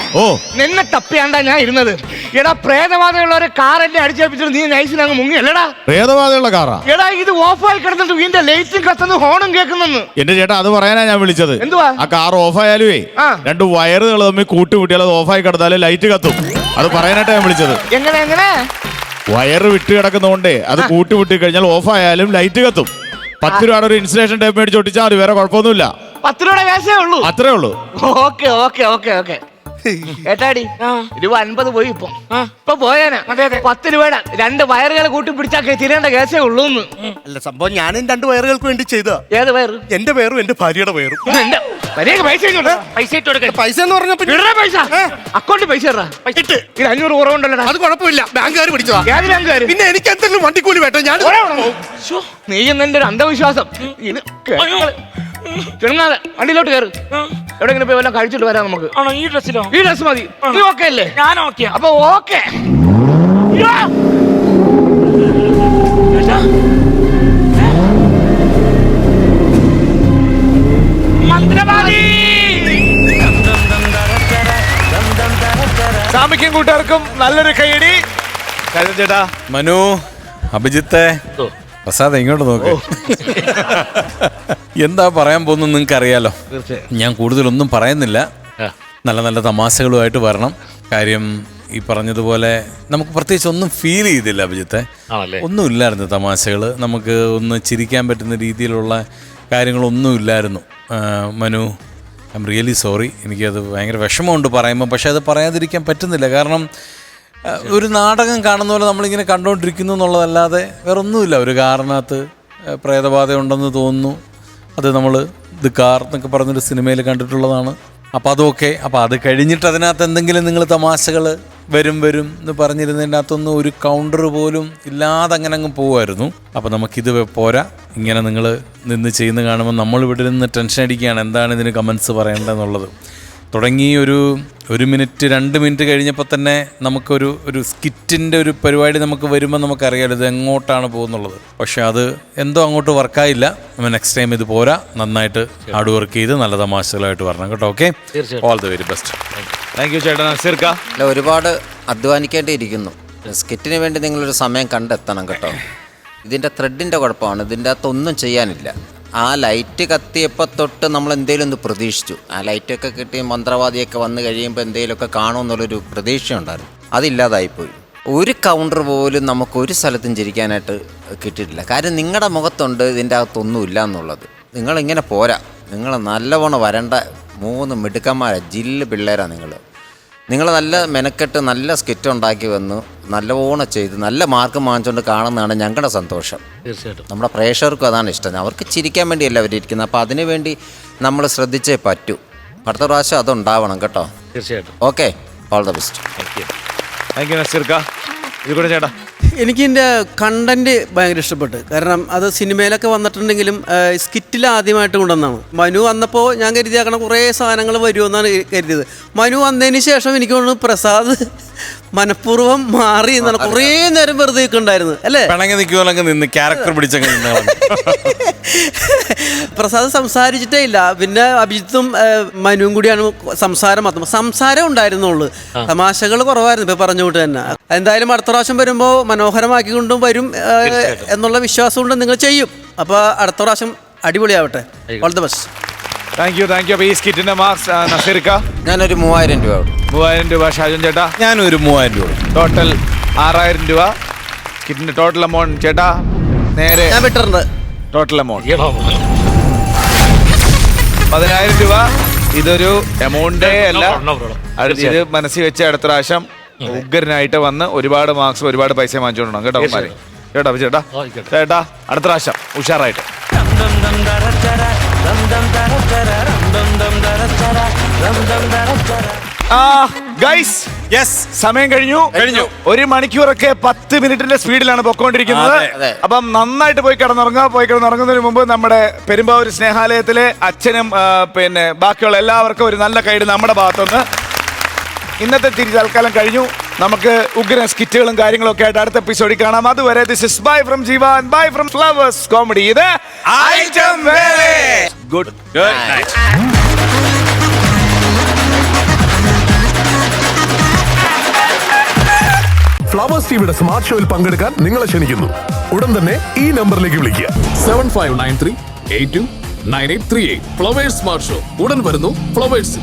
[SPEAKER 2] നിന്നെ തപ്പിയാണ്ടാ ഞാൻ ഇരുന്നത്. എടാ പ്രേതബാധയുള്ള ഒരു കാർ എന്നെ അടിച്ചേൽപ്പിച്ചിട്ട് നീ നൈസിന് അങ്ങ് മുങ്ങി അല്ലടാ?
[SPEAKER 10] പ്രേതബാധയുള്ള കാറാ?
[SPEAKER 2] എടാ ഇത് ഓഫായി കിടന്നിട്ട് ഇതിന്റെ ലൈറ്റും കത്തുന്നു, ഹോണും കേൾക്കുന്നെന്ന്.
[SPEAKER 10] എന്റെ ചേട്ടാ അത് പറയാനാ ഞാൻ വിളിച്ചത്.
[SPEAKER 2] എന്തുവാ?
[SPEAKER 10] ആ കാർ ഓഫായാലുവേ 2 വയറുകൾ തമ്മിൽ കൂട്ടിമുട്ടിയാൽ അത് ഓഫായി കിടന്നാലേ ലൈറ്റ് കത്തും. അത് പറയാനായിട്ടാ ഞാൻ വിളിച്ചത്.
[SPEAKER 2] എങ്ങനെ?
[SPEAKER 10] വയറ് വിട്ട് കിടക്കുന്നതുകൊണ്ടേ അത് കൂട്ടിമുട്ടി കഴിഞ്ഞാൽ ഓഫായാലും ലൈറ്റ് കത്തും. 10 രൂപയുടെ ഒരു ഇൻസുലേഷൻ ടേപ്പ് മേടിച്ച് ഒട്ടിച്ചാൽ അത് വേറെ കുഴപ്പമൊന്നുമില്ല.
[SPEAKER 2] 10 രൂപയുടെ കേസേ ഉള്ളൂ.
[SPEAKER 10] അത്രേ ഉള്ളൂ.
[SPEAKER 2] ഓക്കെ ഏട്ടാടി രൂപ 50 പോയി. ഇപ്പൊ പോയാനാ 10 രൂപയുടെ 2 വയറുകൾ കൂട്ടി പിടിച്ചാൽ തിരേണ്ട കേസേ ഉള്ളൂ.
[SPEAKER 4] അല്ല സംഭവം ഞാനും 2 വയറുകൾക്ക് വേണ്ടി ചെയ്ത.
[SPEAKER 2] ഏത് വയറ്?
[SPEAKER 4] എന്റെ വയറും എന്റെ ഭാര്യയുടെ വയറും.
[SPEAKER 9] പൈസ
[SPEAKER 4] എന്ന് പറഞ്ഞ
[SPEAKER 2] അക്കൗണ്ടിൽ പൈസ 500 കുറവുണ്ടല്ലോ.
[SPEAKER 4] അത് കുഴപ്പമില്ല, ബാങ്കുകാർ പിടിച്ചതാ.
[SPEAKER 2] ഏത് ബാങ്കുകാർ?
[SPEAKER 4] പിന്നെ എനിക്ക് എന്തെങ്കിലും വണ്ടിക്കൂലി വേണ്ട. ഞാൻ
[SPEAKER 2] നീ എന്നെ ഒരു അന്ധവിശ്വാസം. ചെറുങ്ങാതെ വണ്ടിയിലോട്ട് കയറ്. എവിടെങ്കിലും പോയി വല്ലതും കഴിച്ചിട്ട് വരാം നമുക്ക്.
[SPEAKER 9] ആണോ? ഈ ഡ്രസ്സിലോ?
[SPEAKER 2] ഈ ഡ്രസ് മതി. നീ ഓക്കെ അല്ലേ?
[SPEAKER 9] ഞാൻ ഓക്കെ.
[SPEAKER 2] അപ്പൊ ഓക്കെ.
[SPEAKER 1] സാമിക്കും കൂട്ടുകാർക്കും നല്ലൊരു കൈയടി. ഷാജൻ ചേട്ടാ,
[SPEAKER 6] മനു, അഭിജിത്തെ, പ്രസാദ് ഇങ്ങോട്ട് നോക്ക്. എന്താ പറയാൻ പോകുന്നത് നിങ്ങൾക്ക് അറിയാലോ. ഞാൻ കൂടുതലൊന്നും പറയുന്നില്ല. നല്ല നല്ല തമാശകളുമായിട്ട് വരണം. കാര്യം ഈ പറഞ്ഞതുപോലെ നമുക്ക് പ്രത്യേകിച്ച് ഒന്നും ഫീൽ ചെയ്തില്ല അഭിജിത്തെ. ഒന്നുമില്ലായിരുന്നു തമാശകൾ, നമുക്ക് ഒന്ന് ചിരിക്കാൻ പറ്റുന്ന രീതിയിലുള്ള കാര്യങ്ങളൊന്നും ഇല്ലായിരുന്നു. Manu, I am really sorry. എനിക്കത് ഭയങ്കര വിഷമമുണ്ട് പറയുമ്പോൾ, പക്ഷെ അത് പറയാതിരിക്കാൻ പറ്റുന്നില്ല. കാരണം ഒരു നാടകം കാണുന്ന പോലെ നമ്മളിങ്ങനെ കണ്ടുകൊണ്ടിരിക്കുന്നു എന്നുള്ളതല്ലാതെ വേറെ ഒന്നുമില്ല. ഒരു കാറിനകത്ത് പ്രേതബാധ ഉണ്ടെന്ന് തോന്നുന്നു. അത് നമ്മൾ ദി കാർ എന്നൊക്കെ പറഞ്ഞൊരു സിനിമയിൽ കണ്ടിട്ടുള്ളതാണ്. അപ്പോൾ അതൊക്കെ, അപ്പോൾ അത് കഴിഞ്ഞിട്ട് അതിനകത്ത് എന്തെങ്കിലും നിങ്ങൾ തമാശകൾ വരും എന്ന് പറഞ്ഞിരുന്നതിൻ്റെ അകത്തൊന്നും ഒരു കൗണ്ടർ പോലും ഇല്ലാതെ അങ്ങനെ അങ്ങ് പോകുമായിരുന്നു. അപ്പോൾ നമുക്കിത് പോരാ. ഇങ്ങനെ നിങ്ങൾ നിന്ന് ചെയ്യുന്ന കാണുമ്പോൾ നമ്മൾ ഇവിടെ നിന്ന് ടെൻഷൻ അടിക്കുകയാണ്, എന്താണ് ഇതിന് കമൻസ് പറയേണ്ടതെന്നുള്ളത്. തുടങ്ങി ഒരു മിനിറ്റ് 2 മിനിറ്റ് കഴിഞ്ഞപ്പോൾ തന്നെ നമുക്കൊരു സ്കിറ്റിൻ്റെ ഒരു പരിപാടി നമുക്ക് വരുമ്പോൾ നമുക്കറിയാലോ ഇത് എങ്ങോട്ടാണ് പോകുന്നുള്ളത്. പക്ഷെ അത് എന്തോ അങ്ങോട്ട് വർക്കായില്ല. നെക്സ്റ്റ് ടൈം ഇത് പോരാ, നന്നായിട്ട് ഹാർഡ് വർക്ക് ചെയ്ത് നല്ല തമാശകളായിട്ട് വരണം കേട്ടോ. Okay, all the very best.
[SPEAKER 1] Thank you ചേട്ടാ. നസീർക്ക,
[SPEAKER 3] അല്ല, ഒരുപാട് അധ്വാനിക്കേണ്ടിയിരിക്കുന്നു. സ്കിറ്റിന് വേണ്ടി നിങ്ങളൊരു സമയം കണ്ടെത്തണം കേട്ടോ. ഇതിൻ്റെ ത്രെഡിൻ്റെ കുഴപ്പമാണ്, ഇതിൻ്റെ അകത്തൊന്നും ചെയ്യാനില്ല. ആ ലൈറ്റ് കത്തിയപ്പോൾ തൊട്ട് നമ്മൾ എന്തെങ്കിലും ഒന്ന് പ്രതീക്ഷിച്ചു. ആ ലൈറ്റൊക്കെ കിട്ടി മന്ത്രവാദിയൊക്കെ വന്നു കഴിയുമ്പോൾ എന്തെങ്കിലുമൊക്കെ കാണുമെന്നുള്ളൊരു പ്രതീക്ഷ ഉണ്ടായിരുന്നു. അതില്ലാതായിപ്പോയി. ഒരു കൗണ്ടർ പോലും നമുക്കൊരു സ്ഥലത്തും ചിരിക്കാനായിട്ട് കിട്ടിയിട്ടില്ല. കാര്യം നിങ്ങളുടെ മുഖത്തുണ്ട് ഇതിൻ്റെ അകത്തൊന്നും ഇല്ല എന്നുള്ളത്. നിങ്ങളിങ്ങനെ പോരാ. നിങ്ങൾ നല്ലവണ്ണം വരേണ്ട 3 മിടുക്കന്മാരാണ്, ജില്ല് പിള്ളേരാണ് നിങ്ങൾ നല്ല മെനക്കെട്ട് നല്ല സ്കിറ്റ് ഉണ്ടാക്കി വന്നു, നല്ലവണ്ണം ചെയ്ത് നല്ല മാർക്ക് വാങ്ങിച്ചുകൊണ്ട് കാണുന്നതാണ് ഞങ്ങളുടെ സന്തോഷം.
[SPEAKER 9] തീർച്ചയായിട്ടും
[SPEAKER 3] നമ്മുടെ പ്രേക്ഷകർക്കും അതാണ് ഇഷ്ടം. അവർക്ക് ചിരിക്കാൻ വേണ്ടിയല്ല അവരിയ്ക്കുന്നത്. അപ്പോൾ അതിനു വേണ്ടി നമ്മൾ ശ്രദ്ധിച്ചേ പറ്റൂ. അടുത്ത പ്രാവശ്യം അതുണ്ടാവണം കേട്ടോ.
[SPEAKER 9] തീർച്ചയായിട്ടും.
[SPEAKER 3] Okay, all the best.
[SPEAKER 1] Thank you നസീർക്ക. ഇത് കൂടെ ചേട്ടാ.
[SPEAKER 2] എനിക്ക് ഇതിൻ്റെ കണ്ടന്റ് ഭയങ്കര ഇഷ്ടപ്പെട്ടു. കാരണം അത് സിനിമയിലൊക്കെ വന്നിട്ടുണ്ടെങ്കിലും സ്കിറ്റിൽ ആദ്യമായിട്ട് കൊണ്ടുവന്നാണ്. മനു വന്നപ്പോൾ ഞാൻ കരുതിയാക്കണം കുറേ സാധനങ്ങൾ വരുമെന്നാണ് കരുതിയത്. മനു വന്നതിന് ശേഷം എനിക്ക് തോന്നുന്നു പ്രസാദ് മനഃപൂർവ്വം മാറി എന്നാണ്. കുറേ നേരം വെറുതെ നിൽക്കുന്നുണ്ടായിരുന്നു അല്ലേ?
[SPEAKER 6] നിന്ന് ക്യാരക്ടർ പിടിച്ചങ്ങ്
[SPEAKER 2] പ്രസാദ് സംസാരിച്ചിട്ടേ ഇല്ല. പിന്നെ അഭിജിത്തും മനുവും കൂടിയാണ് സംസാരം മാത്രം. സംസാരം ഉണ്ടായിരുന്നുള്ളൂ, തമാശകൾ കുറവായിരുന്നു. ഇപ്പം പറഞ്ഞുകൊണ്ട് തന്നെ എന്തായാലും അടുത്ത പ്രാവശ്യം വരുമ്പോൾ മനോഹരമാക്കിക്കൊണ്ടും വരും എന്നുള്ള വിശ്വാസം കൊണ്ട് നിങ്ങൾ ചെയ്യും. അപ്പോൾ അടുത്ത പ്രാവശ്യം അടിപൊളിയാവട്ടെ. All the best.
[SPEAKER 1] Thank you. അപ്പോൾ ഈ സ്കിറ്റിന്റെ മാർക്സ് നസീർക്ക?
[SPEAKER 3] ഞാനൊരു 3000 രൂപ.
[SPEAKER 1] 3000 രൂപ. ഷാജൻ ചേട്ടാ?
[SPEAKER 6] ഞാനൊരു 3000 രൂപ.
[SPEAKER 1] ടോട്ടൽ 6000 രൂപ സ്കിറ്റിന്റെ ടോട്ടൽ എമൗണ്ട്. ചേട്ടാ നേരെ
[SPEAKER 2] ഞാൻ വിട്ടിട്ടുണ്ട്.
[SPEAKER 1] ടോട്ടൽ എമൗണ്ട് 10000 രൂപ. ഇതൊരു എമൗണ്ടേ അല്ല, ഇത് മനസ്സിൽ വെച്ച് അടുത്ത പ്രാവശ്യം ഉഗ്രനായിട്ട് വന്ന് ഒരുപാട് മാർക്സ് ഒരുപാട് പൈസ വാങ്ങിച്ചോണ്ടോ കേട്ടോ കുമാരി. കേട്ടോ ചേട്ടാ? ചേട്ടാ അടുത്ത പ്രാവശ്യം ഉഷാറായിട്ട്. സമയം കഴിഞ്ഞു. 1 മണിക്കൂറൊക്കെ 10 മിനിറ്റിന്റെ സ്പീഡിലാണ് പൊക്കോണ്ടിരിക്കുന്നത്. അപ്പം നന്നായിട്ട് പോയി കിടന്നുറങ്ങുന്നതിന് മുമ്പ് നമ്മുടെ പെരുമ്പാവൂർ സ്നേഹാലയത്തിലെ അച്ഛനും പിന്നെ ബാക്കിയുള്ള എല്ലാവർക്കും ഒരു നല്ല കൈഡ് നമ്മുടെ ഭാഗത്തുനിന്ന്. ഇന്നത്തെ തൽക്കാലം കഴിഞ്ഞു. നമുക്ക് ഉഗ്രൻ സ്കിറ്റുകളും കാര്യങ്ങളും ഒക്കെ ആയിട്ട് അടുത്ത എപ്പിസോഡിൽ കാണാം. അതുവരെ ദിസ് ഇസ് ബൈ ഫ്രം ജീവ and bye from flowers comedy. ഇത് ഐറ്റം വേറെ. Good night.
[SPEAKER 11] ഫ്ലവേഴ്സ് ടിവിയുടെ സ്മാർട്ട് ഷോയിൽ പങ്കെടുക്കാൻ നിങ്ങളെ ക്ഷണിക്കുന്നു. ഉടൻ തന്നെ ഈ നമ്പറിലേക്ക് വിളിക്കുക. 7593829838. ഫ്ലവേഴ്സ് സ്മാർട്ട് ഷോ ഉടൻ വരുന്നു ഫ്ലവേഴ്സ്.